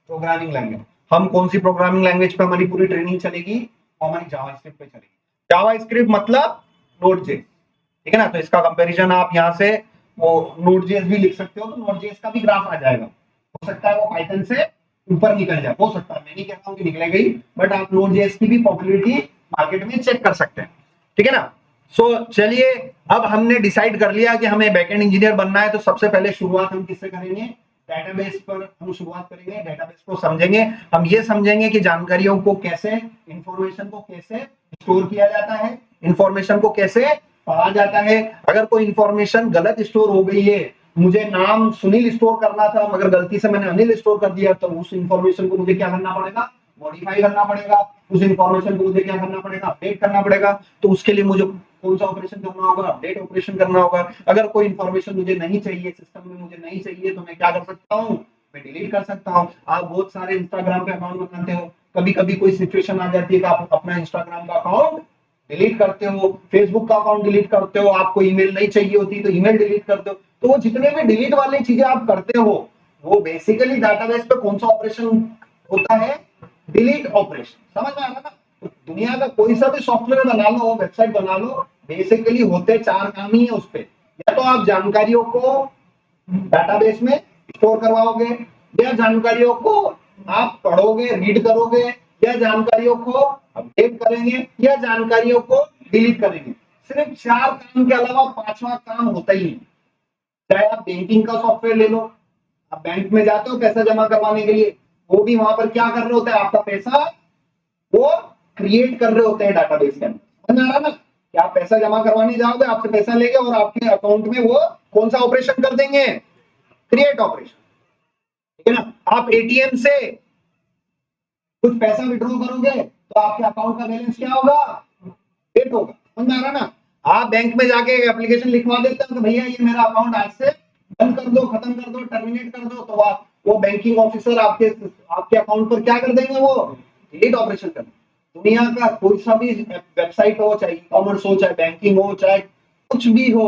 प्रोग्रामिंग लैंग्वेज। हम कौन सी प्रोग्रामिंग लैंग्वेज पे हमारी पूरी ट्रेनिंग चलेगी? हमारी जावास्क्रिप्ट पे चलेगी। जावास्क्रिप्ट मतलब नोड.जेएस, ठीक है ना। तो इसका कंपैरिजन आप यहाँ से वो नोड.जेएस भी लिख सकते हो, तो नोड.जेएस का भी ग्राफ आ जाएगा। हो सकता है वो पाइथन से ऊपर निकल जाए, हो सकता है, मैं नहीं कह रहा हूँ कि निकलेगा ही, बट आप नोड.जेएस की भी पॉपुलैरिटी मार्केट में चेक कर सकते हैं, ठीक है ना। सो चलिए, अब हमने डिसाइड कर लिया कि हमें बैकएंड इंजीनियर बनना है, तो सबसे पहले शुरुआत हम किससे करेंगे? डेटाबेस पर हम शुरुआत करेंगे, डेटाबेस को समझेंगे। हम ये समझेंगे कि जानकारियों को कैसे, इंफॉर्मेशन को कैसे स्टोर किया जाता है, इंफॉर्मेशन को कैसे पढ़ा जाता है। अगर कोई इंफॉर्मेशन गलत स्टोर हो गई है, मुझे नाम सुनील स्टोर करना था मगर गलती से मैंने अनिल स्टोर कर दिया, तो उस इंफॉर्मेशन को मुझे क्या करना पड़ेगा? मॉडिफाई करना पड़ेगा। उस इंफॉर्मेशन को मुझे क्या करना पड़ेगा? अपडेट करना पड़ेगा। तो उसके लिए मुझे कौन सा ऑपरेशन करना होगा? अपडेट ऑपरेशन करना होगा। अगर कोई इंफॉर्मेशन मुझे नहीं चाहिए, सिस्टम में मुझे नहीं चाहिए, तो मैं क्या कर सकता हूँ? मैं डिलीट कर सकता हूँ। आप बहुत सारे इंस्टाग्राम पे अकाउंट बनाते हो, कभी कभी कोई सिचुएशन आ जाती है कि आप अपना इंस्टाग्राम का अकाउंट डिलीट करते हो, फेसबुक का अकाउंट डिलीट करते हो, आपको ईमेल नहीं चाहिए होती तो ईमेल डिलीट करते हो। तो वो जितने भी डिलीट वाली चीजें आप करते हो, वो बेसिकली डाटाबेस पे कौन सा ऑपरेशन होता है? Delete operation. समझ में आ रहा ना? तो दुनिया का कोई सा भी सॉफ्टवेयर बना लो, वेबसाइट बना लो, बेसिकली होते चार काम ही है उस पे। या तो आप जानकारियों को डाटाबेस में स्टोर करवाओगे, या जानकारियों को आप पढ़ोगे, रीड करोगे, या जानकारियों को अपडेट करेंगे, या जानकारियों को डिलीट करेंगे। सिर्फ चार काम के अलावा पांचवा काम होता ही नहीं। चाहे आप बैंकिंग का सॉफ्टवेयर ले लो, आप बैंक में जाते हो पैसा जमा करवाने के लिए, वो भी वहां पर क्या कर रहे होते हैं? आपका पैसा वो क्रिएट कर रहे होते हैं डाटाबेस के अंदर। समझ आ रहा ना कि आप पैसा जमा करवाने जाओगे, आपसे पैसा लेंगे और आपके अकाउंट में वो कौन सा ऑपरेशन कर देंगे? क्रिएट ऑपरेशन, ठीक है ना। आप एटीएम से कुछ पैसा विड्रॉ करोगे तो आपके अकाउंट का बैलेंस क्या होगा? डेट होगा। समझ में आ रहा ना? आप बैंक में जाके एप्लीकेशन लिखवा देते हो कि भैया ये मेरा अकाउंट आज से बंद कर दो, खत्म कर दो, टर्मिनेट कर दो, तो वो बैंकिंग ऑफिसर आपके आपके अकाउंट पर क्या कर देंगे? वो डिलीट ऑपरेशन कर देंगे। दुनिया का कोई सा भी वेबसाइट हो, चाहे ई कॉमर्स हो, चाहे बैंकिंग हो, चाहे कुछ भी हो,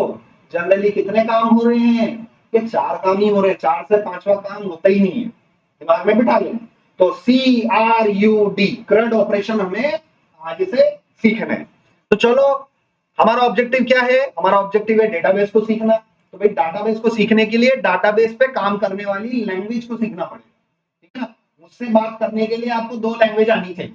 जनरली कितने काम हो रहे हैं? ये चार काम ही हो रहे हैं। चार से पांचवा काम होता ही नहीं है। दिमाग में बिठा लेना। तो CRUD, क्रड ऑपरेशन हमें आगे से सीखना है। तो चलो, हमारा ऑब्जेक्टिव क्या है? हमारा ऑब्जेक्टिव है डेटाबेस को सीखना। तो भाई डाटाबेस को सीखने के लिए डाटाबेस पे काम करने वाली लैंग्वेज को सीखना पड़ेगा, ठीक है ना। मुझसे बात करने के लिए आपको दो लैंग्वेज आनी चाहिए।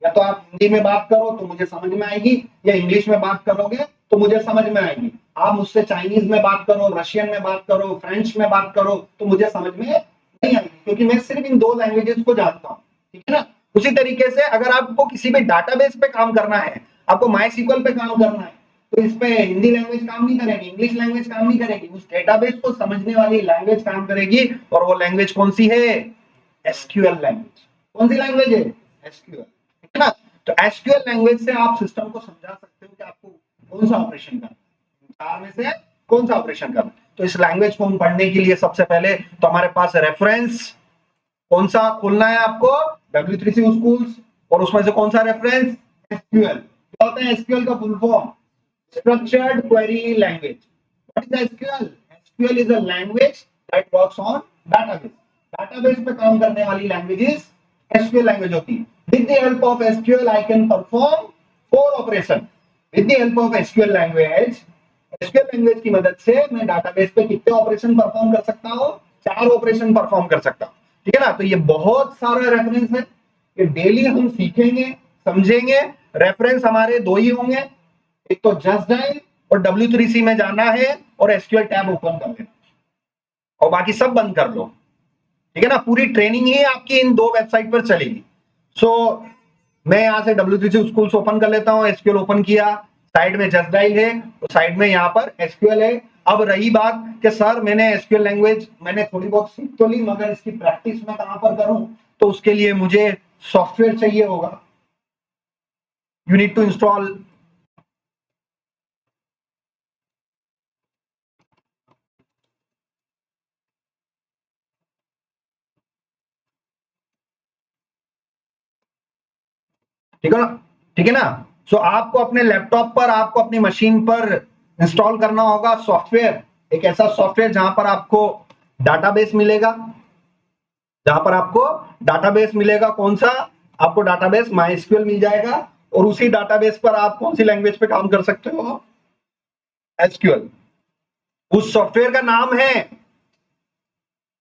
या तो आप हिंदी में बात करो तो मुझे समझ में आएगी, या इंग्लिश में बात करोगे तो मुझे समझ में आएगी। आप मुझसे चाइनीज में बात करो, रशियन में बात करो, फ्रेंच में बात करो, तो मुझे समझ में नहीं आएगी, क्योंकि मैं सिर्फ इन दो लैंग्वेजेस को जानता हूँ, ठीक है ना। उसी तरीके से अगर आपको किसी भी डाटाबेस पे काम करना है, आपको MySQL पे काम करना है, तो इस पे हिंदी लैंग्वेज काम नहीं करेगी, इंग्लिश लैंग्वेज काम नहीं करेगी, उस डेटाबेस को समझने वाली लैंग्वेज काम करेगी। और वो लैंग्वेज कौन सी है? SQL language. कौन सी लैंग्वेज है? SQL, ठीक है ना। तो SQL लैंग्वेज से आप सिस्टम को समझा सकते हो कि आपको कौन सा ऑपरेशन करना है, चार में से कौन सा ऑपरेशन करना है। तो इस लैंग्वेज को हम पढ़ने के लिए सबसे पहले तो हमारे पास रेफरेंस कौन सा खोलना है? आपको W3C स्कूल्स, और उसमें से कौन सा रेफरेंस? SQL। क्या होता है SQL का full form? Structured Query Language. What is SQL? SQL is a language that works on database. Database पे काम करने वाली languages SQL language होती है। With the help of SQL, I can perform four operation. With the help of SQL language की मदद से मैं database पे कितने ऑपरेशन परफॉर्म कर सकता हूँ? चार ऑपरेशन परफॉर्म कर सकता हूँ, ठीक है ना। तो ये बहुत सारा रेफरेंस है, ये डेली हम सीखेंगे, समझेंगे। रेफरेंस हमारे दो ही होंगे, एक तो जस्ट डायल और W3C में जाना है और SQL टैब ओपन कर लेना, और बाकी सब बंद कर लो, ठीक है ना। पूरी ट्रेनिंग ही आपकी इन दो वेबसाइट पर चलेगी। सो मैं यहां से W3C स्कूल्स ओपन कर लेता हूं, SQL ओपन किया, साइड में जस्ट डायल है, तो साइड में यहाँ पर SQL है। अब रही बात कि सर मैंने SQL लैंग्वेज मैंने थोड़ी बहुत सीख तो ली, मगर इसकी प्रैक्टिस मैं कहां पर करूं? तो उसके लिए मुझे सॉफ्टवेयर चाहिए होगा, you need to install ठीक है ना, ठीक है ना। सो आपको अपने लैपटॉप पर, आपको अपनी मशीन पर इंस्टॉल करना होगा सॉफ्टवेयर, एक ऐसा सॉफ्टवेयर जहां पर आपको डाटाबेस मिलेगा, जहां पर आपको डाटाबेस मिलेगा। कौन सा? आपको डाटाबेस माइस्क्यूएल मिल जाएगा, और उसी डाटाबेस पर आप कौन सी लैंग्वेज पे काम कर सकते हो? एसक्यूएल। उस सॉफ्टवेयर का नाम है,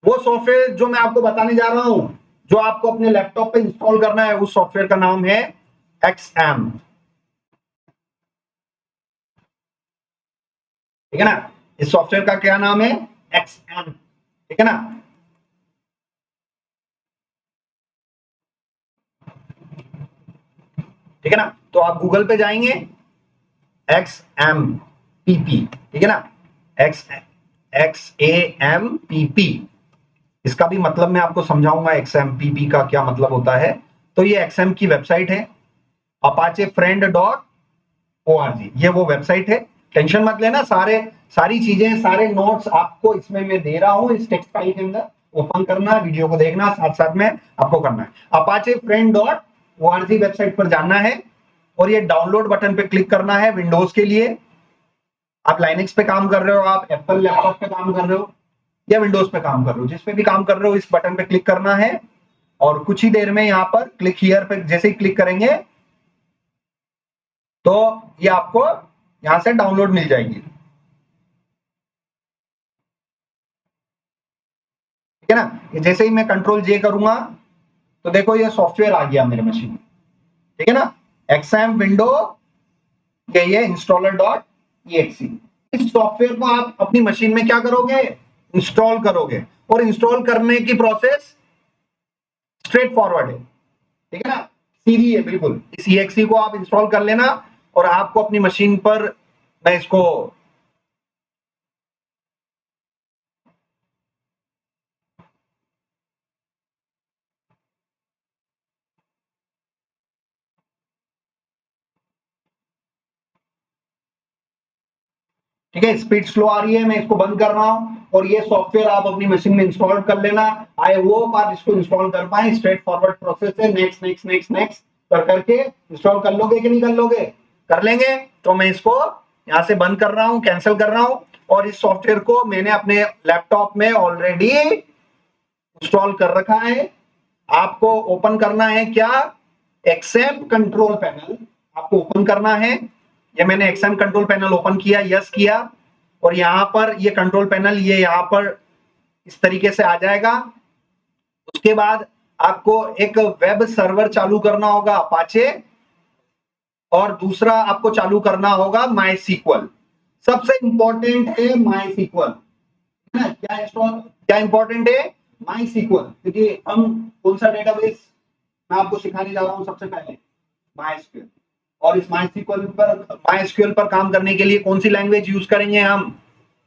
वो सॉफ्टवेयर जो मैं आपको बताने जा रहा हूं, जो आपको अपने लैपटॉप पे इंस्टॉल करना है, उस सॉफ्टवेयर का नाम है XAMPP, ठीक है ना। इस सॉफ्टवेयर का क्या नाम है? XAMPP, ठीक है ना। ठीक है ना, तो आप गूगल पे जाएंगे, XAMPP, ठीक है ना, XAMPP। इसका भी मतलब मैं आपको समझाऊंगा XAMPP का क्या मतलब होता है। तो ये XAMPP की वेबसाइट है, apachefriend.org, ये वो वेबसाइट है। टेंशन मत लेना, सारी चीजें, सारे नोट्स आपको इसमें मैं दे रहा हूं, इस टेक्स्ट फाइल के अंदर। ओपन करना, वीडियो को देखना, साथ साथ में आपको करना है। apachefriend.org वेबसाइट पर जाना है, और ये डाउनलोड बटन पे क्लिक करना है। विंडोज के लिए, आप लाइनक्स पे काम कर रहे हो, आप एप्पल लैपटॉप पे काम कर रहे हो, या विंडोज पे काम कर रहे हो, जिस पे भी काम कर रहे हो, इस बटन पे क्लिक करना है। और कुछ ही देर में यहाँ पर क्लिक हियर पे जैसे ही क्लिक करेंगे, तो ये आपको यहां से डाउनलोड मिल जाएगी, ठीक है ना। जैसे ही मैं कंट्रोल जे करूंगा, तो देखो ये सॉफ्टवेयर आ गया मेरे मशीन में, ठीक है ना। XAMPP विंडो, ये installer.exe। इस सॉफ्टवेयर को आप अपनी मशीन में क्या करोगे? इंस्टॉल करोगे, और इंस्टॉल करने की प्रोसेस स्ट्रेट फॉरवर्ड है, ठीक है ना, सीधी है बिल्कुल। इस exe को आप इंस्टॉल कर लेना, और आपको अपनी मशीन पर, मैं इसको, ठीक है, स्पीड स्लो आ रही है, मैं इसको बंद कर रहा हूं, और ये सॉफ्टवेयर आप अपनी मशीन में इंस्टॉल कर लेना। आई होप आप इसको इंस्टॉल कर पाए। स्ट्रेट फॉरवर्ड प्रोसेस है, नेक्स्ट नेक्स्ट नेक्स्ट नेक्स्ट कर करके इंस्टॉल कर लोगे कि नहीं कर लोगे? कर लेंगे। तो मैं इसको यहां से बंद कर रहा हूं, कैंसिल कर रहा हूं, और इस सॉफ्टवेयर को मैंने अपने लैपटॉप में ऑलरेडी इंस्टॉल कर रखा है। आपको ओपन करना है क्या? XAMPP कंट्रोल पैनल आपको ओपन करना है। ये मैंने XAMPP कंट्रोल पैनल ओपन किया, यस किया, और यहां पर ये कंट्रोल पैनल, ये यहां पर इस तरीके से आ जाएगा। उसके बाद आपको एक वेब सर्वर चालू करना होगा अपाचे, और दूसरा आपको चालू करना होगा MySQL। सबसे इंपॉर्टेंट है MySQL, है ना। क्या इंपॉर्टेंट है? MySQL, क्योंकि हम कौन सा डेटाबेस मैं आपको सिखाने जा रहा हूं सबसे पहले? MySQL। और इस MySQL पर काम करने के लिए कौन सी लैंग्वेज यूज करेंगे हम?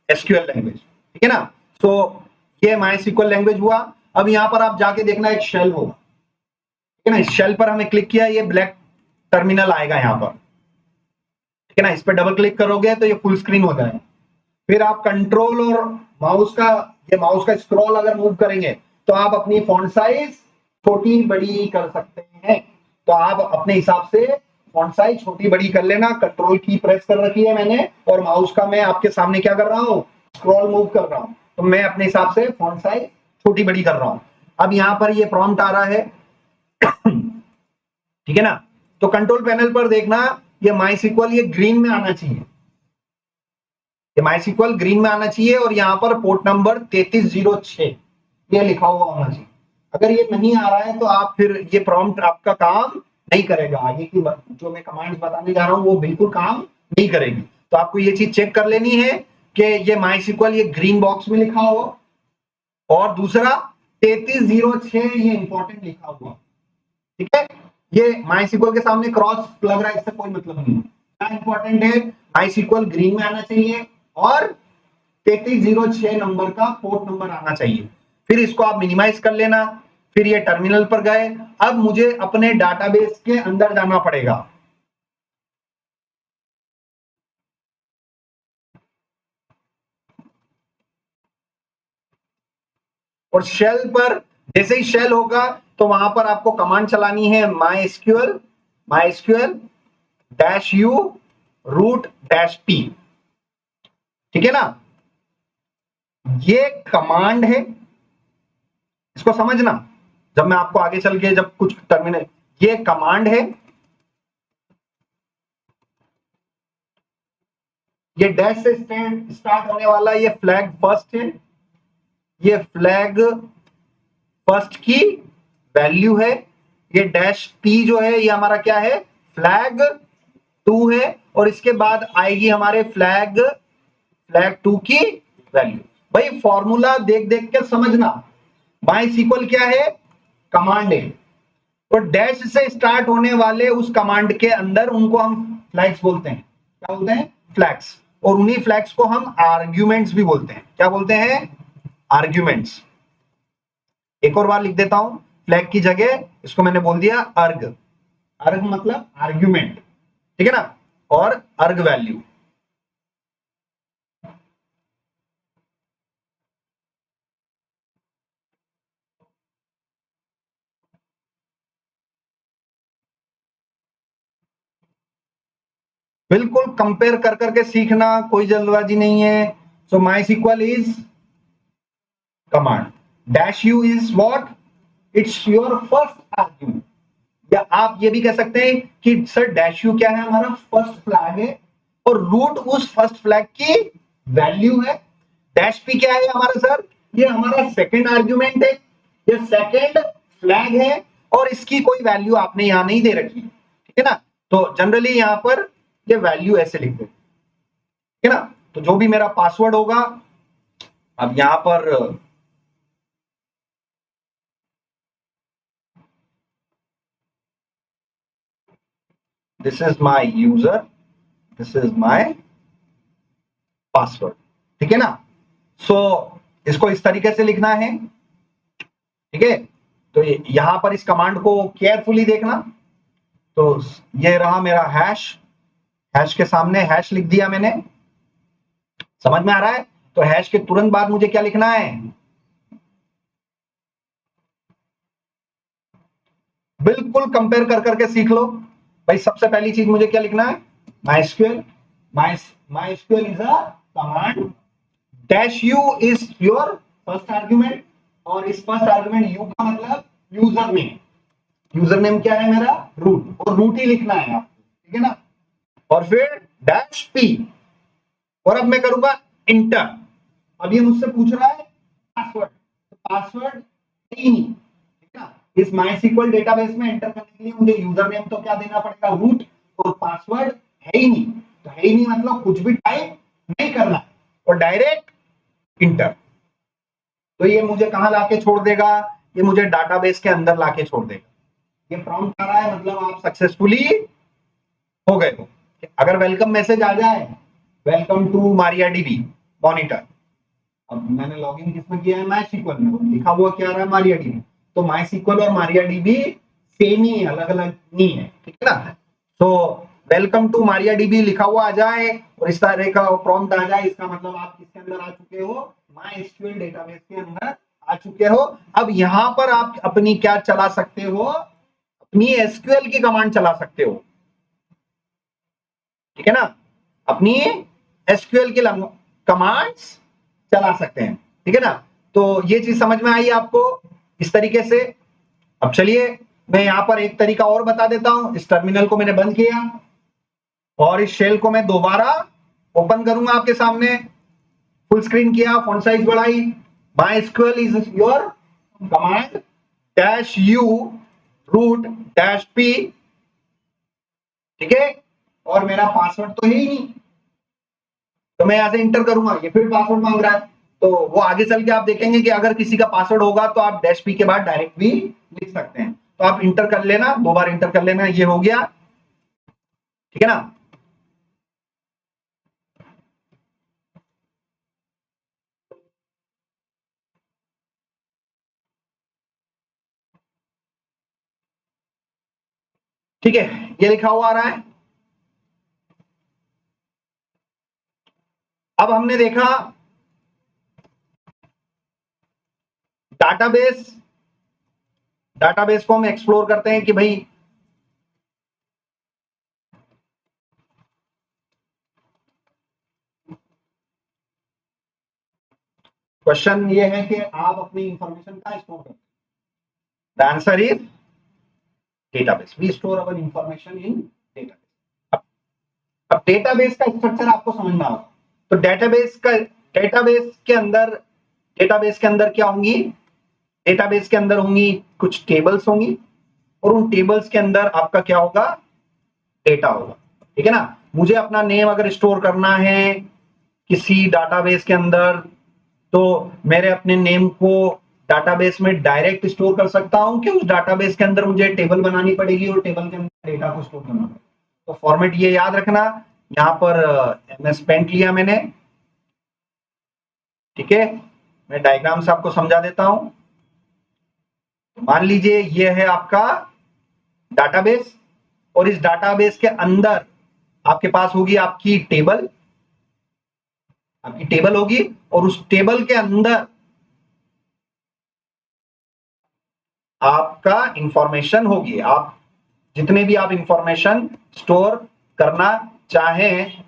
SQL लैंग्वेज, ठीक है ना। तो ये MySQL लैंग्वेज हुआ। अब यहाँ पर आप जाके देखना, एक शेल होगा, ठीक है ना। इस शेल पर हमें क्लिक किया, ये ब्लैक टर्मिनल आएगा यहाँ पर, ठीक है ना। इस पर डबल क्लिक करोगे तो ये फुल स्क्रीन हो जाएगा। फिर आप कंट्रोल और माउस का स्क्रॉल अगर मूव करेंगे, तो आप अपनी फॉन्ट साइज छोटी बड़ी कर सकते हैं। तो आप अपने हिसाब से फॉन्ट साइज छोटी बड़ी कर लेना। कंट्रोल की प्रेस कर रखी है मैंने, और माउस का मैं आपके सामने क्या कर रहा हूँ? स्क्रॉल मूव कर रहा हूँ। तो मैं अपने हिसाब से फॉन्ट साइज छोटी बड़ी कर रहा हूँ। अब यहाँ पर ये प्रॉम्प्ट आ रहा है, ठीक है ना। तो कंट्रोल पैनल पर देखना, ये MySQL ये ग्रीन में आना चाहिए, ये MySQL ग्रीन में आना चाहिए, और यहाँ पर पोर्ट नंबर 3306 ये लिखा हुआ होना चाहिए। अगर ये नहीं आ रहा है, तो आप फिर ये प्रॉम्प्ट आपका काम नहीं करेगा। आगे की जो मैं कमांड्स बताने जा रहा हूँ, वो बिल्कुल काम नहीं करेगी। तो आपको ये चीज चेक कर लेनी है कि ये MySQL ये ग्रीन बॉक्स में लिखा हो, और दूसरा 3306 ये इंपॉर्टेंट लिखा हुआ, ठीक है। ये MySQL के सामने क्रॉस लग रहा है, इससे कोई मतलब नहीं है। क्या इंपॉर्टेंट है? MySQL ग्रीन में आना चाहिए, और 3306 नंबर का पोर्ट नंबर आना चाहिए। फिर इसको आप मिनिमाइज कर लेना। फिर ये टर्मिनल पर गए। अब मुझे अपने डाटाबेस के अंदर जाना पड़ेगा, और शेल पर जैसे ही शेल होगा तो वहां पर आपको कमांड चलानी है MySQL dash u root dash p. ठीक है ना, ये कमांड है, इसको समझना। जब मैं आपको आगे चल के जब कुछ टर्मिनल, ये कमांड है, ये डैश से स्टार्ट होने वाला ये फ्लैग फर्स्ट है, ये फ्लैग फर्स्ट की वैल्यू है, ये डैश पी जो है ये हमारा क्या है, फ्लैग टू है, और इसके बाद आएगी हमारे फ्लैग टू की वैल्यू। भाई फॉर्मूला देख देख के समझना। माई सीक्वल क्या है, कमांड है, तो डैश से स्टार्ट होने वाले उस कमांड के अंदर उनको हम फ्लैग्स बोलते हैं। क्या बोलते हैं, फ्लैग्स। और उन्हीं फ्लैग्स को हम आर्ग्यूमेंट्स भी बोलते हैं। क्या बोलते हैं, आर्ग्यूमेंट्स। एक और बार लिख देता हूं, फ्लैग की जगह इसको मैंने बोल दिया अर्ग। अर्ग मतलब आर्ग्यूमेंट, ठीक है ना, और अर्ग वैल्यू। बिल्कुल कंपेयर कर करके सीखना, कोई जल्दबाजी नहीं है। So my SQL is command, dash u is what, it's your first argument. या आप ये भी कह सकते हैं कि सर डैश यू क्या है, हमारा फर्स्ट फ्लैग है, और रूट उस फर्स्ट फ्लैग की वैल्यू है। डैश पी क्या है हमारा सर, ये हमारा सेकंड आर्ग्यूमेंट है, ये सेकंड फ्लैग है, और इसकी कोई वैल्यू आपने यहां नहीं दे रखी, ठीक है ना। तो जनरली यहां पर ये वैल्यू ऐसे लिख दे, ठीक है ना। तो जो भी मेरा पासवर्ड होगा, अब यहां पर this is my user, this is my password, ठीक है ना। सो इसको इस तरीके से लिखना है, ठीक है। तो यहां पर इस कमांड को केयरफुली देखना। तो ये रहा मेरा हैश, हैश के सामने हैश लिख दिया मैंने, समझ में आ रहा है। तो हैश के तुरंत बाद मुझे क्या लिखना है, बिल्कुल कंपेयर कर करके सीख लो। भाई सबसे पहली चीज मुझे क्या लिखना है, MySQL, MySQL is a command, dash u is your first argument, और इस फर्स्ट आर्ग्यूमेंट यू का मतलब यूजर नेम, यूजर नेम क्या है मेरा, रूट, और रूट ही लिखना है आपको, ठीक है ना। और फिर डैश पी, और अब मैं करूंगा इंटर। अब ये मुझसे पूछ रहा है पासवर्ड, तो पासवर्ड ही नहीं, ठीक है ना। इस माइस्क्यूएल डेटाबेस में एंटर करने के लिए मुझे यूजर नेम तो क्या देना पड़ेगा, रूट, और पासवर्ड है ही नहीं। तो है ही नहीं मतलब कुछ भी टाइप नहीं करना है, और डायरेक्ट इंटर। तो ये मुझे कहां लाके छोड़ देगा, ये मुझे डाटाबेस के अंदर लाके छोड़ देगा। ये प्रॉम्प्ट आ रहा है मतलब आप सक्सेसफुली हो गए हो। अगर वेलकम मैसेज आ जाए, welcome to MariaDB monitor, अब मैंने लॉगिन किसमें किया है, माई सीक्वल में, लिखा हुआ क्या रहा है, मारिया डीबी। तो माई सीक्वल और मारिया डीबी सेम ही है, अलग अलग नहीं है, ठीक है ना। तो वेलकम टू मारिया डीबी लिखा हुआ आ जाए और इस तरह का प्रॉम्प्ट आ जाए, इसका मतलब आप किसके अंदर आ चुके हो, माई एसक्यूएल डेटाबेस के अंदर आ चुके हो। अब यहां पर आप अपनी क्या चला सकते हो, अपनी एसक्यूएल की कमांड चला सकते हो, ठीक है ना। अपनी एसक्यूएल की कमांड्स चला सकते हैं, ठीक है ना। तो ये चीज समझ में आई आपको इस तरीके से। अब चलिए मैं यहां पर एक तरीका और बता देता हूं। इस टर्मिनल को मैंने बंद किया और इस शेल को मैं दोबारा ओपन करूंगा आपके सामने, फुल स्क्रीन किया, फॉन्ट साइज बढ़ाई, MySQL is your command dash u root dash p, ठीक है। और मेरा पासवर्ड तो है ही नहीं, तो मैं यहां से इंटर करूंगा, ये फिर पासवर्ड मांग रहा है। तो वो आगे चल के आप देखेंगे कि अगर किसी का पासवर्ड होगा तो आप डैश पी के बाद डायरेक्ट भी लिख सकते हैं। तो आप इंटर कर लेना, दो बार इंटर कर लेना, ये हो गया, ठीक है ना। ठीक है, ये लिखा हुआ आ रहा है। अब हमने देखा डाटाबेस को हम एक्सप्लोर करते हैं कि भाई क्वेश्चन ये है कि आप अपनी इंफॉर्मेशन कहां स्टोर करते हैं? The answer is database. We store our information in database. अब डेटाबेस का स्ट्रक्चर आपको समझना होगा। तो डेटाबेस के अंदर क्या होंगी? डेटाबेस के अंदर होंगी कुछ टेबल्स होंगी और उन टेबल्स के अंदर आपका क्या होगा? डेटा होगा। ठीक है ना? मुझे अपना नेम अगर स्टोर करना है किसी डाटाबेस के अंदर, तो मेरे अपने नेम को डाटाबेस में डायरेक्ट स्टोर कर सकता हूं कि उस डाटाबेस के अंदर मुझे टेबल बनानी पड़ेगी और टेबल के अंदर डेटा को स्टोर करना पड़ेगा। तो फॉर्मेट ये याद रखना, यहां पर MS पेंट लिया मैंने। ठीक है, मैं डायग्राम से आपको समझा देता हूं। मान लीजिए ये है आपका डाटाबेस और इस डाटाबेस के अंदर आपके पास होगी आपकी टेबल होगी और उस टेबल के अंदर आपका इंफॉर्मेशन होगी। आप जितने भी आप इंफॉर्मेशन स्टोर करना चाहें,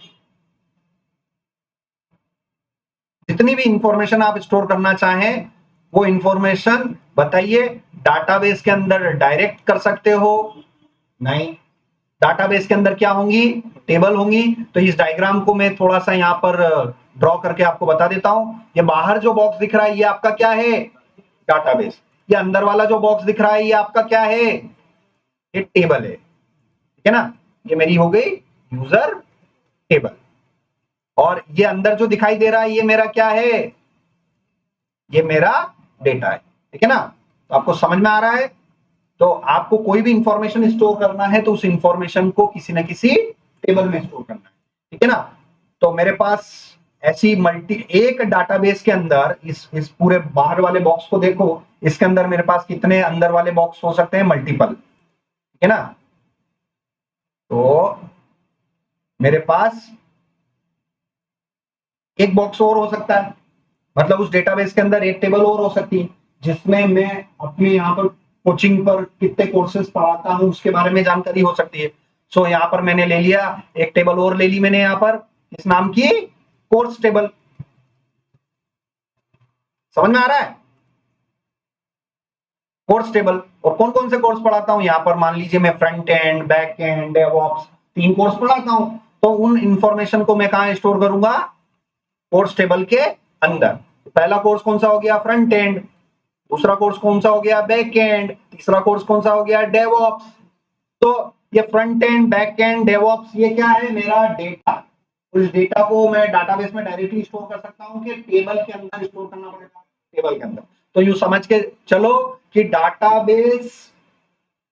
जितनी भी इंफॉर्मेशन आप स्टोर करना चाहें, वो इंफॉर्मेशन बताइए डाटाबेस के अंदर डायरेक्ट कर सकते हो? नहीं, डाटाबेस के अंदर क्या होंगी? टेबल होंगी। तो इस डायग्राम को मैं थोड़ा सा यहां पर ड्रॉ करके आपको बता देता हूं। ये बाहर जो बॉक्स दिख रहा है ये आपका क्या है? डाटाबेस। ये अंदर वाला जो बॉक्स दिख रहा है ये आपका क्या है? ये टेबल है। ठीक है ना? ये मेरी हो गई यूजर टेबल और ये अंदर जो दिखाई दे रहा है ये मेरा क्या है? ये मेरा डेटा है। ठीक है ना? तो आपको समझ में आ रहा है? तो आपको कोई भी इंफॉर्मेशन स्टोर करना है तो उस इंफॉर्मेशन को किसी ना किसी टेबल में स्टोर करना है। ठीक है ना? तो मेरे पास ऐसी एक डाटाबेस के अंदर इस पूरे बाहर वाले बॉक्स को देखो, इसके अंदर मेरे पास कितने अंदर वाले बॉक्स हो सकते हैं? मल्टीपल। ठीक है ना? तो मेरे पास एक बॉक्स और हो सकता है, मतलब उस डेटाबेस के अंदर एक टेबल और हो सकती है जिसमें मैं अपने यहाँ पर कोचिंग पर कितने कोर्सेज पढ़ाता हूँ उसके बारे में जानकारी हो सकती है। सो यहाँ पर मैंने ले लिया एक टेबल और ले ली मैंने यहाँ पर, इस नाम की कोर्स टेबल। समझ में आ रहा है? Course table. और कौन कौन से कोर्स पढ़ाता हूँ यहाँ पर? मान लीजिए मैं front end, back and, DevOps 3 course पढ़ाता हूँ। तो उन इंफॉर्मेशन को मैं कहाँ स्टोर करूंगा? कोर्स टेबल के अंदर। पहला कोर्स कौन सा हो गया? Front end. दूसरा कोर्स कौन सा हो गया? Back and. तीसरा कोर्स कौन सा हो गया? डेवऑप्स। तो ये front end, back and, DevOps ये क्या है? मेरा डेटा। उस डेटा को मैं डाटाबेस में डायरेक्टली स्टोर कर सकता हूँ कि टेबल के अंदर स्टोर करना पड़ेगा? टेबल के अंदर। तो यूं समझ के चलो कि डाटाबेस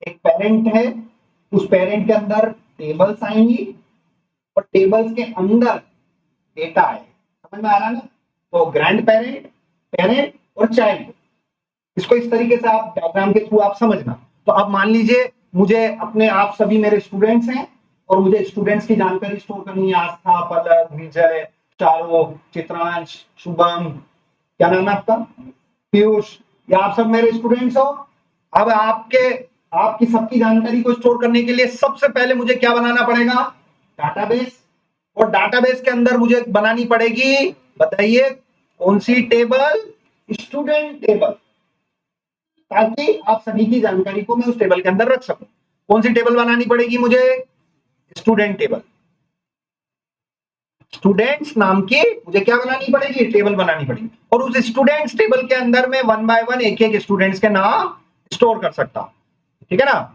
एक पेरेंट है, उस पेरेंट के अंदर टेबल्स आएंगी और टेबल्स के अंदर डेटा है। समझ में आ रहा है ना? तो ग्रैंड पेरेंट, पेरेंट और चाइल्ड, इसको इस तरीके से आप डायग्राम के थ्रू आप समझना। तो अब मान लीजिए मुझे अपने, आप सभी मेरे स्टूडेंट्स हैं और मुझे स्टूडेंट्स की जानकारी स्टोर करनी है। आस्था, पलक, विजय, चारो, चित्रांश, शुभम, क्या नाम है आपका? पीयूष। ये आप सब मेरे स्टूडेंट्स हो। अब आपकी सबकी जानकारी को स्टोर करने के लिए सबसे पहले मुझे क्या बनाना पड़ेगा? डाटाबेस। और डाटाबेस के अंदर मुझे बनानी पड़ेगी, बताइए कौन सी टेबल? स्टूडेंट टेबल, ताकि आप सभी की जानकारी को मैं उस टेबल के अंदर रख सकूं। कौन सी टेबल बनानी पड़ेगी मुझे? Student table. स्टूडेंट्स नाम की मुझे क्या बनानी पड़ेगी? टेबल बनानी पड़ेगी। और उस स्टूडेंट्स टेबल के अंदर मैं 1 बाय 1 एक एक स्टूडेंट्स के नाम स्टोर कर सकता हूं। ठीक है ना?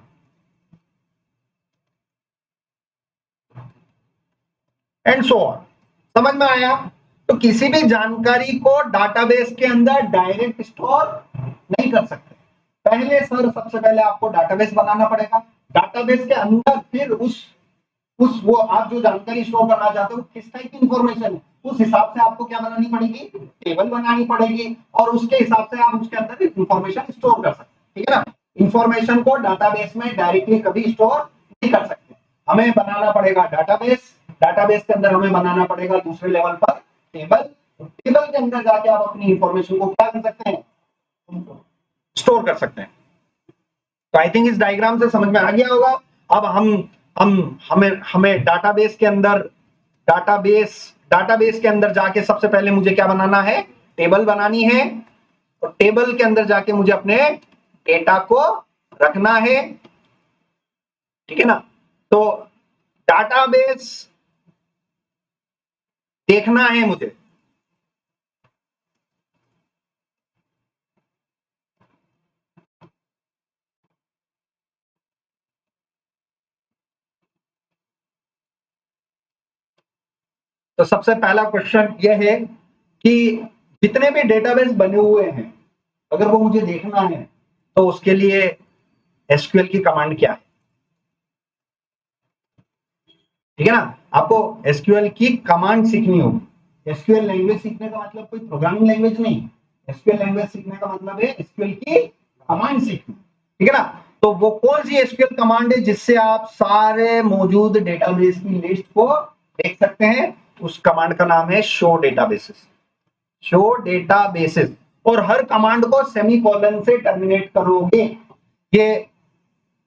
And so on. समझ में आया? तो किसी भी जानकारी को डाटाबेस के अंदर डायरेक्ट स्टोर नहीं कर सकते। पहले सबसे पहले आपको डाटाबेस बनाना पड़ेगा। डाटाबेस के अंदर फिर उस वो आप जो जानकारी स्टोर करना चाहते हो किस टाइप की इंफॉर्मेशन है, उस हिसाब से आपको क्या बनानी पड़ेगी? टेबल बनानी पड़ेगी और उसके हिसाब से आप उसके अंदर इंफॉर्मेशन स्टोर कर सकते हैं। ठीक है ना? इंफॉर्मेशन को डाटाबेस में डायरेक्टली कभी स्टोर नहीं कर सकते, हमें बनाना पड़ेगा डाटाबेस। डाटाबेस के अंदर हमें बनाना पड़ेगा दूसरे लेवल पर टेबल। टेबल के अंदर जाके आप अपनी इंफॉर्मेशन को क्या कर सकते हैं? स्टोर कर सकते हैं। तो आई थिंक इस डायग्राम से समझ में आ गया होगा। अब हमें डाटाबेस के अंदर जाके सबसे पहले मुझे क्या बनाना है, टेबल बनानी है, और टेबल के अंदर जाके मुझे अपने डेटा को रखना है, ठीक है ना। तो डाटाबेस देखना है मुझे, तो सबसे पहला क्वेश्चन यह है कि जितने भी डेटाबेस बने हुए हैं अगर वो मुझे देखना है तो उसके लिए एसक्यूएल की कमांड क्या है, ठीक है ना। आपको एसक्यूएल की कमांड सीखनी होगी। एसक्यूएल लैंग्वेज सीखने का मतलब कोई प्रोग्रामिंग लैंग्वेज नहीं, एसक्यूएल लैंग्वेज सीखने का मतलब है एसक्यूएल की कमांड सीखनी, ठीक है ना। तो वो कौन सी एसक्यूएल कमांड है जिससे आप सारे मौजूद डेटाबेस की लिस्ट को देख सकते हैं, उस कमांड का नाम है शो डेटाबेसेस, शो डेटाबेसेस। और हर कमांड को सेमीकोलन से टर्मिनेट करोगे, ये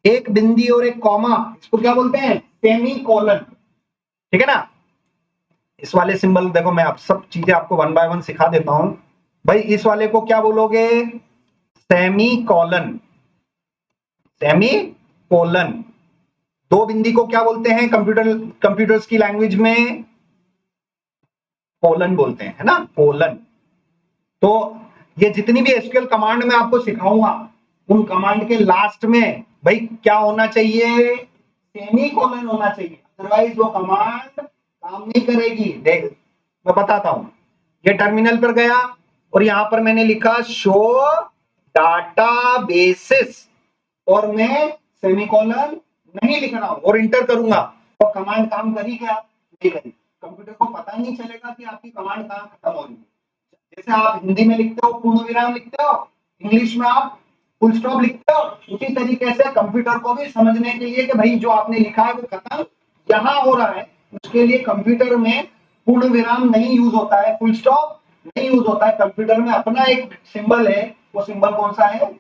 एक बिंदी और एक कॉमा, इसको क्या बोलते हैं, सेमीकोलन, ठीक है ना। इस वाले सिंबल देखो, मैं आप सब चीजें आपको वन बाय वन सिखा देता हूं भाई। इस वाले को क्या बोलोगे, सेमी कॉलन, सेमी कोलन। दो बिंदी को क्या बोलते हैं कंप्यूटर्स की लैंग्वेज में, कोलन बोलते हैं, है ना, कोलन। तो ये जितनी भी एसक्यूएल कमांड मैं आपको सिखाऊंगा उन कमांड के लास्ट में भाई क्या होना चाहिए, सेमी कोलन होना चाहिए, अदरवाइज वो कमांड काम नहीं करेगी। देख मैं बताता हूं, ये टर्मिनल पर गया और यहां पर मैंने लिखा शो डाटा बेसिस, और मैं सेमीकोलन नहीं लिख रहा हूं और इंटर करूंगा, तो कमांड काम करी क्या, नहीं करी। कंप्यूटर को पता ही नहीं चलेगा कि आपकी कमांड कहां खत्म हो रही है। जैसे आप हिंदी में लिखते हो पूर्ण विराम लिखते हो, इंग्लिश में आप फुल स्टॉप लिखते हो, उसी तरीके से कंप्यूटर को भी समझने के लिए कि भाई जो आपने लिखा है वो खत्म यहां हो रहा है, उसके लिए कंप्यूटर में पूर्ण विराम नहीं यूज होता है, फुल स्टॉप नहीं यूज होता है। कंप्यूटर में अपना एक सिंबल है, वो सिंबल कौन सा है,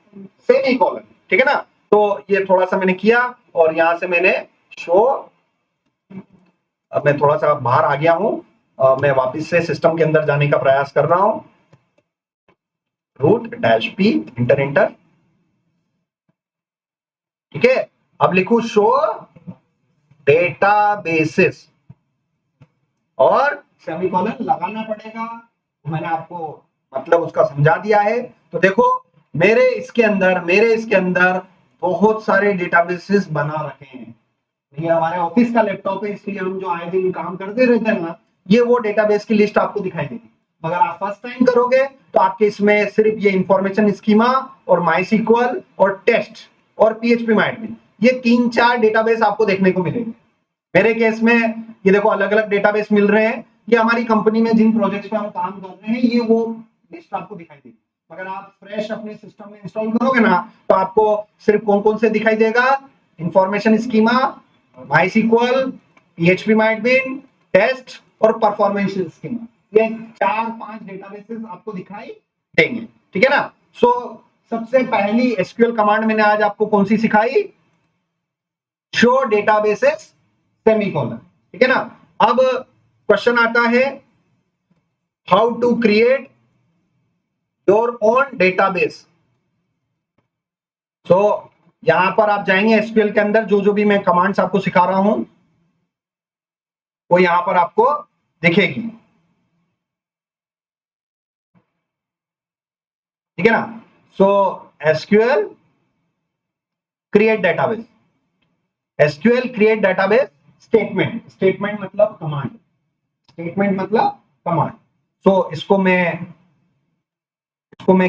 सेमीकोलन, ठीक है ना। तो ये थोड़ा सा मैंने किया और यहां से मैंने शो, अब मैं थोड़ा सा बाहर आ गया हूं, मैं वापस से सिस्टम के अंदर जाने का प्रयास कर रहा हूं, root dash p enter enter, ठीक है। अब लिखू शो डेटाबेसेस और सेमीकोलन लगाना पड़ेगा, मैंने आपको मतलब उसका समझा दिया है। तो देखो मेरे इसके अंदर बहुत सारे डेटाबेसेस बना रखे हैं। ये हमारे ऑफिस का लैपटॉप है, इसलिए हम जो आए दिन काम करते रहते हैं ना, ये वो डेटाबेस की लिस्ट आपको दिखाई देगी। अगर आप फर्स्ट टाइम करोगे तो आपके इसमें सिर्फ ये इंफॉर्मेशन स्कीमा और माइस्क्ल और टेस्ट और पीएचपी माइडमिन, ये 3-4 डेटाबेस आपको देखने को मिलेंगे। मेरे केस में ये देखो अलग अलग डेटाबेस मिल रहे हैं, ये हमारी कंपनी में जिन प्रोजेक्ट्स पे हम काम कर रहे हैं ये वो लिस्ट आपको दिखाई देगी। अगर आप फ्रेश अपने सिस्टम में इंस्टॉल करोगे ना तो आपको सिर्फ कौन कौन से दिखाई देगा, information schema, MySQL, PHP MyAdmin, test और परफॉर्मेंस स्कीमा, ये 4-5 डेटाबेसेस आपको दिखाई देंगे, ठीक है ना। सो सबसे पहली एसक्यूएल कमांड मैंने आज आपको कौन सी सिखाई, शो डेटाबेसेस सेमीकोलन, ठीक है ना। अब क्वेश्चन आता है how to create your own database. तो यहां पर आप जाएंगे एसक्यूएल के अंदर, जो जो भी मैं कमांड्स आपको सिखा रहा हूं वो यहां पर आपको दिखेगी, ठीक है ना। सो SQL create database, SQL create database statement, statement मतलब कमांड, स्टेटमेंट मतलब कमांड। सो इसको मैं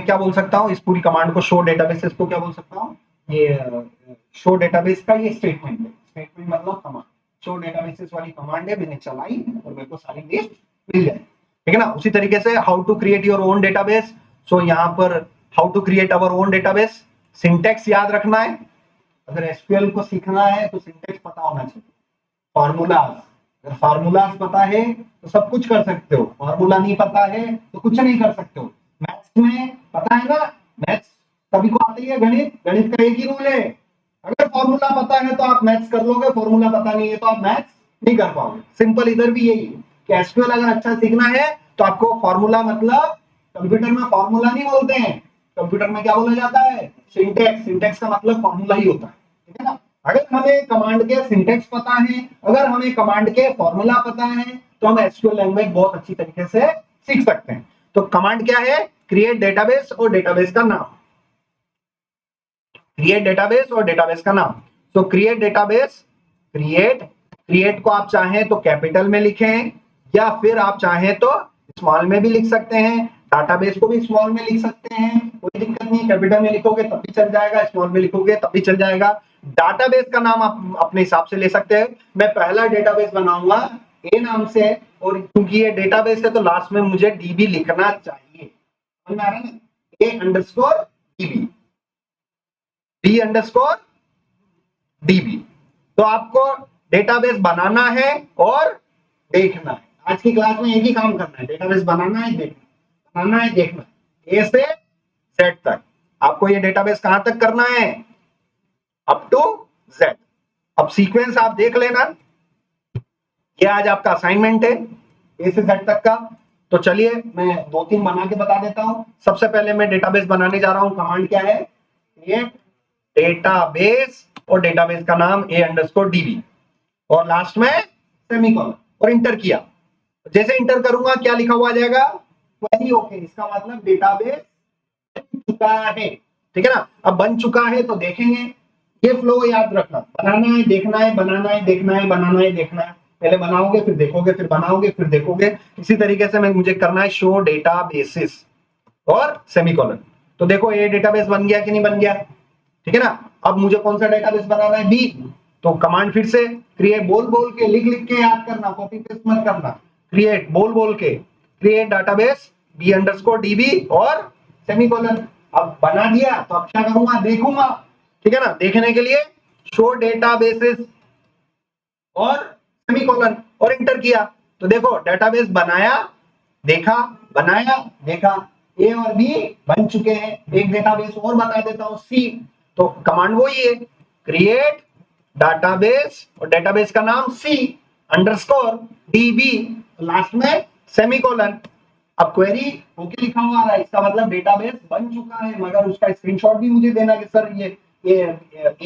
क्या बोल सकता हूं, इस पूरी कमांड को शो डेटाबेस को क्या बोल सकता हूं, ये शो डेटाबेस का ये स्टेटमेंट है, स्टेटमेंट मतलब कमांड। शो डेटाबेसेस वाली कमांड है, मैंने चलाई और मेरे को सारी लिस्ट मिल जाए, ठीक है ना। उसी तरीके से how to create your own database, so यहाँ पर how to create our own database, syntax याद रखना है। अगर एसक्यूएल को सीखना है तो सिंटेक्स पता होना चाहिए, फार्मूलाज, अगर फार्मूलाज पता है तो सब कुछ कर सकते हो, फार्मूला नहीं पता है तो कुछ नहीं कर सकते हो। मैथ्स में पता है ना मैथ्स सभी को आती है, गणित, गणित का एक ही रूल है, अगर फॉर्मूला पता है तो आप मैथ्स कर लोगे, फॉर्मूला पता नहीं है तो आप मैथ्स नहीं कर पाओगे। सिंपल इधर भी यही है कि एसक्यूएल अगर अच्छा सीखना है तो आपको फॉर्मूला, मतलब कंप्यूटर में फॉर्मूला नहीं बोलते हैं, कंप्यूटर में क्या बोला जाता है, सिंटेक्स। सिंटेक्स का मतलब फॉर्मूला ही होता है, ठीक है ना। अगर हमें कमांड के सिंटेक्स पता है, अगर हमें कमांड के फॉर्मूला पता है, तो हम एसक्यूएल लैंग्वेज बहुत अच्छी तरीके से सीख सकते हैं। तो कमांड क्या है, क्रिएट डेटाबेस और डेटाबेस का नाम, क्रिएट डेटाबेस और डेटाबेस का नाम। तो क्रिएट डेटाबेस, क्रिएट को आप चाहें तो कैपिटल में लिखें या फिर आप चाहें तो स्मॉल में भी लिख सकते हैं, डाटाबेस को भी स्मॉल में लिख सकते हैं, कोई दिक्कत नहीं, कैपिटल में लिखोगे तब भी चल जाएगा, स्मॉल में लिखोगे तब भी चल जाएगा। डाटाबेस का नाम आप अपने हिसाब से ले सकते हैं। मैं पहला डेटाबेस बनाऊंगा ए नाम से, और क्योंकि ये डेटाबेस है तो लास्ट में मुझे डीबी लिखना चाहिए, समझ में आ रहा है ना, A_DB, D_DB। तो आपको डेटाबेस बनाना है और देखना है। आज की क्लास में एक ही काम करना है, डेटाबेस बनाना है, देखना, बनाना है, देखना, ए से जेड तक। आपको ये डेटाबेस कहां तक करना है, अप टू जेड। अब सीक्वेंस आप देख लेना, ये आज आपका असाइनमेंट है ए से जेड तक का। तो चलिए मैं 2-3 बना के बता देता हूं। सबसे पहले मैं डेटाबेस बनाने जा रहा हूं, कमांड क्या है, क्रिएट डेटाबेस और डेटाबेस का नाम A_DB और लास्ट में सेमीकोलन और इंटर किया। जैसे इंटर करूंगा क्या लिखा हुआ आ जाएगा, क्वेरी ओके, इसका मतलब डेटाबेस बन चुका है, ठीक है ना। अब बन चुका है तो देखेंगे, ये फ्लो याद रखना, बनाना है, देखना है, बनाना है, देखना है, बनाना है, देखना है। पहले बनाओगे फिर देखोगे, फिर बनाओगे फिर देखोगे। इसी तरीके से मुझे करना है शो डेटाबेसेस और सेमीकोलन। तो देखो ये डेटाबेस बन गया कि नहीं बन गया, ठीक है ना। अब मुझे कौन सा डेटाबेस बनाना है, बी। तो कमांड फिर से क्रिएट, बोल बोल के, लिख लिख के याद करना, कॉपी पेस्ट मत करना, क्रिएट बोल बोल के, क्रिएट डाटाबेस B_DB और सेमीकोलन। अब बना दिया तो अब क्या करूंगा, देखूंगा, ठीक है ना। देखने के लिए शो डेटाबेसेस और सेमीकोलन और इंटर किया। तो देखो डेटाबेस बनाया, देखा, बनाया, देखा, ए और बी बन चुके हैं। एक डेटाबेस और बता देता हूं, सी। तो कमांड वही है, क्रिएट डाटाबेस और डेटाबेस का नाम C_DB, लास्ट में सेमीकोलन। अब क्वेरी ओके लिखा हुआ आ रहा है, इसका मतलब डेटाबेस बन चुका है, मगर उसका स्क्रीनशॉट भी मुझे देना कि सर ये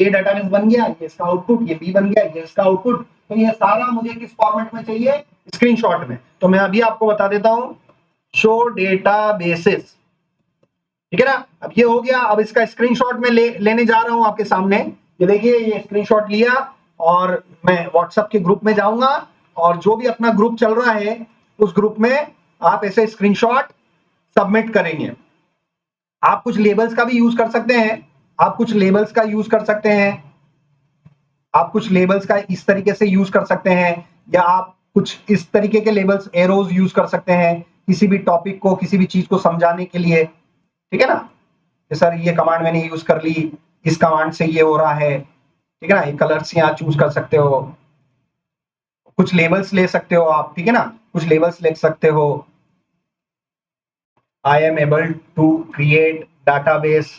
डेटाबेस बन गया, ये इसका आउटपुट, ये बी बन गया, ये इसका आउटपुट। तो ये सारा मुझे किस फॉर्मेट में चाहिए, स्क्रीनशॉट में। तो मैं अभी आपको बता देता हूं, शो डेटाबेसेस, ठीक है ना। अब ये हो गया, अब इसका स्क्रीनशॉट में लेने जा रहा हूं आपके सामने। ये देखिए, ये स्क्रीनशॉट लिया और मैं व्हाट्सएप के ग्रुप में जाऊंगा और जो भी अपना ग्रुप चल रहा है उस ग्रुप में आप ऐसे स्क्रीनशॉट सबमिट करेंगे। आप कुछ लेबल्स का भी यूज कर सकते हैं, आप कुछ लेबल्स का यूज कर सकते हैं, आप कुछ लेबल्स का इस तरीके से यूज कर सकते हैं, या आप कुछ इस तरीके के लेबल्स, एरोज यूज कर सकते हैं किसी भी टॉपिक को, किसी भी चीज को समझाने के लिए, ठीक है ना। कि सर ये कमांड मैंने यूज कर ली, इस कमांड से ये हो रहा है, ठीक है ना। ये कलर्स यहाँ चूज कर सकते हो, कुछ लेबल्स ले सकते हो आप, ठीक है ना, कुछ लेबल्स ले सकते हो। I am able to create database,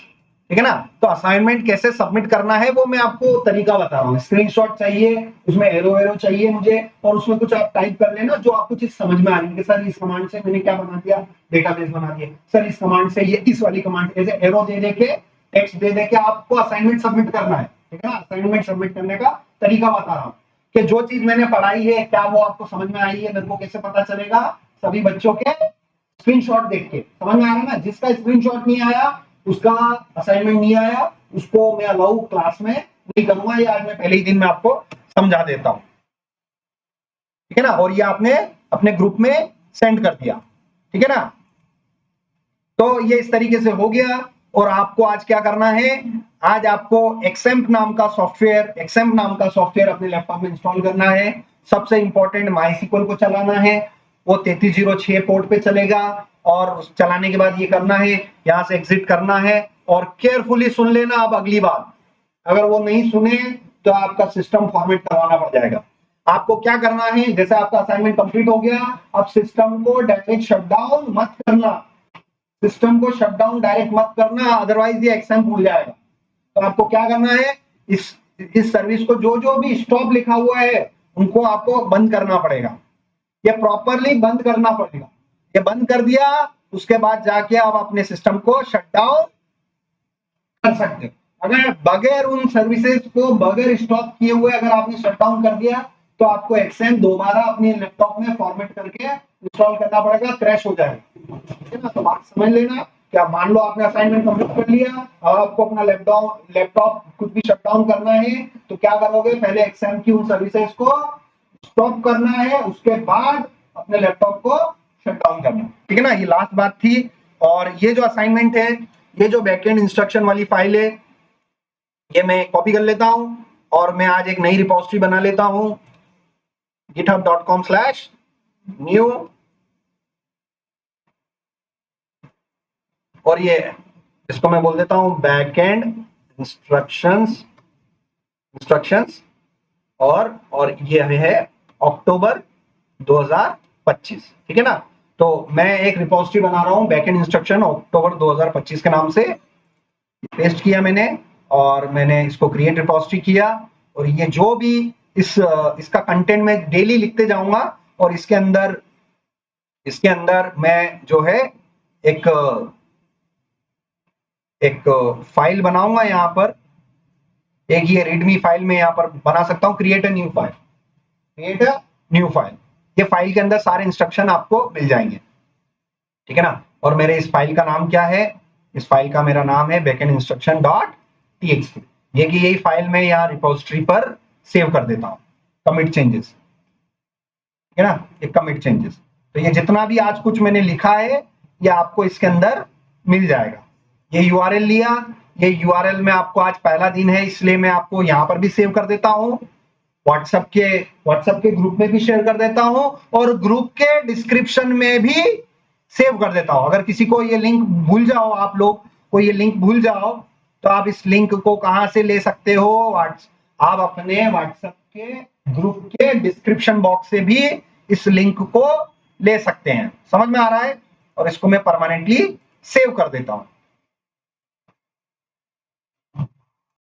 ठीक है ना। तो असाइनमेंट कैसे सबमिट करना है वो मैं आपको तरीका बता रहा हूँ। स्क्रीनशॉट चाहिए, उसमें एरो चाहिए मुझे, और उसमें कुछ आप टाइप कर लेना जो आपको चीज समझ में आ रही है। सर इस कमांड से मैंने क्या बना दिया, डेटाबेस बना दिया, सर इस कमांड से ये, इस वाली कमांड ऐसे एरो दे के, टेक्स्ट दे के आपको असाइनमेंट सबमिट करना है, ठीक है ना। असाइनमेंट सबमिट करने का तरीका बता रहा हूँ कि जो चीज मैंने पढ़ाई है क्या वो आपको समझ में आई है, मेरे को कैसे पता चलेगा, सभी बच्चों के स्क्रीनशॉट देख के। समझ में आ रहा है ना, जिसका स्क्रीनशॉट नहीं आया, उसका असाइनमेंट नहीं आया, उसको मैं अलाउ क्लास में नहीं करूंगा। ये आज मैं पहले ही दिन में आपको समझा देता हूं, ठीक है ना। और ये आपने अपने ग्रुप में सेंड कर दिया, ठीक है ना। तो ये इस तरीके से हो गया। और आपको आज क्या करना है, आज आपको एक्सेम्प नाम का सॉफ्टवेयर अपने लैपटॉप में इंस्टॉल करना है। सबसे इंपॉर्टेंट MySQL को चलाना है, वो 3306 पोर्ट पे चलेगा। और चलाने के बाद ये करना है, यहां से एग्जिट करना है। और केयरफुली सुन लेना अब अगली बार, अगर वो नहीं सुने तो आपका सिस्टम फॉर्मेट करवाना पड़ जाएगा। आपको क्या करना है, जैसे आपका असाइनमेंट कंप्लीट हो गया, अब सिस्टम को डायरेक्ट शटडाउन मत करना, सिस्टम को शट डाउन डायरेक्ट मत करना, अदरवाइज ये एक्सएम भूल जाएगा। तो आपको क्या करना है, इस सर्विस को जो भी स्टॉप लिखा हुआ है उनको आपको बंद करना पड़ेगा, ये प्रॉपरली बंद करना पड़ेगा। ये बंद कर दिया, उसके बाद जाके आप अपने सिस्टम को शट डाउन कर सकते हो। अगर बगैर उन सर्विसेज को बगैर स्टॉप किए हुए अगर आपने शट डाउन कर दिया तो आपको एक्सएम दोबारा अपने लैपटॉप में फॉर्मेट करके इंस्टॉल करना पड़ेगा, क्रैश हो जाएगा। ठीक है ना, तो बात समझ लेना। क्या मान लो आपने असाइनमेंट कंप्लीट कर लिया और आपको अपना लैपटॉप कुछ भी शट डाउन करना है, तो क्या करोगे, पहले एक्सएम की उन सर्विसेज को स्टॉप करना है, उसके बाद अपने लैपटॉप को शट डाउन करना। ठीक है ना, ये लास्ट बात थी। और ये जो असाइनमेंट है, ये जो बैकएंड इंस्ट्रक्शन वाली फाइल है, ये मैं कॉपी कर लेता हूं और मैं आज एक नई रिपोजिटरी बना लेता हूं, github.com/new, और ये इसको मैं बोल देता हूं बैकएंड इंस्ट्रक्शंस, और ये है अक्टूबर 2025। ठीक है ना, तो मैं एक रिपोजिटरी बना रहा हूं बैकएंड इंस्ट्रक्शन अक्टूबर 2025 के नाम से, पेस्ट किया मैंने और मैंने इसको क्रिएट रिपोजिटरी किया। और ये जो भी इसका कंटेंट मैं डेली लिखते जाऊंगा और इसके अंदर मैं जो है एक फाइल बनाऊंगा। यहाँ पर एक ये रीडमी फाइल में यहाँ पर बना सकता हूँ, क्रिएट अ न्यू फाइल। ये फाइल के अंदर सारे इंस्ट्रक्शन आपको मिल जाएंगे। ठीक है ना, और मेरे इस फाइल का नाम क्या है, इस फाइल का मेरा नाम है backendinstruction.txt। ये कि यही फाइल मैं यहाँ रिपोजिटरी पर सेव कर देता हूँ, कमिट चेंजेस। ठीक है ना, ये कमिट चेंजेस। तो ये जितना भी आज कुछ मैंने लिखा है ये आपको इसके अंदर मिल जाएगा। ये यूआरएल लिया, ये यूआरएल में आपको आज पहला दिन है इसलिए मैं आपको यहाँ पर भी सेव कर देता हूँ, व्हाट्सएप के ग्रुप में भी शेयर कर देता हूँ और ग्रुप के डिस्क्रिप्शन में भी सेव कर देता हूं। अगर किसी को ये लिंक भूल जाओ, आप लोग को ये लिंक भूल जाओ, तो आप इस लिंक को कहां से ले सकते हो, आप अपने व्हाट्सएप के ग्रुप के डिस्क्रिप्शन बॉक्स से भी इस लिंक को ले सकते हैं। समझ में आ रहा है, और इसको मैं परमानेंटली सेव कर देता हूं।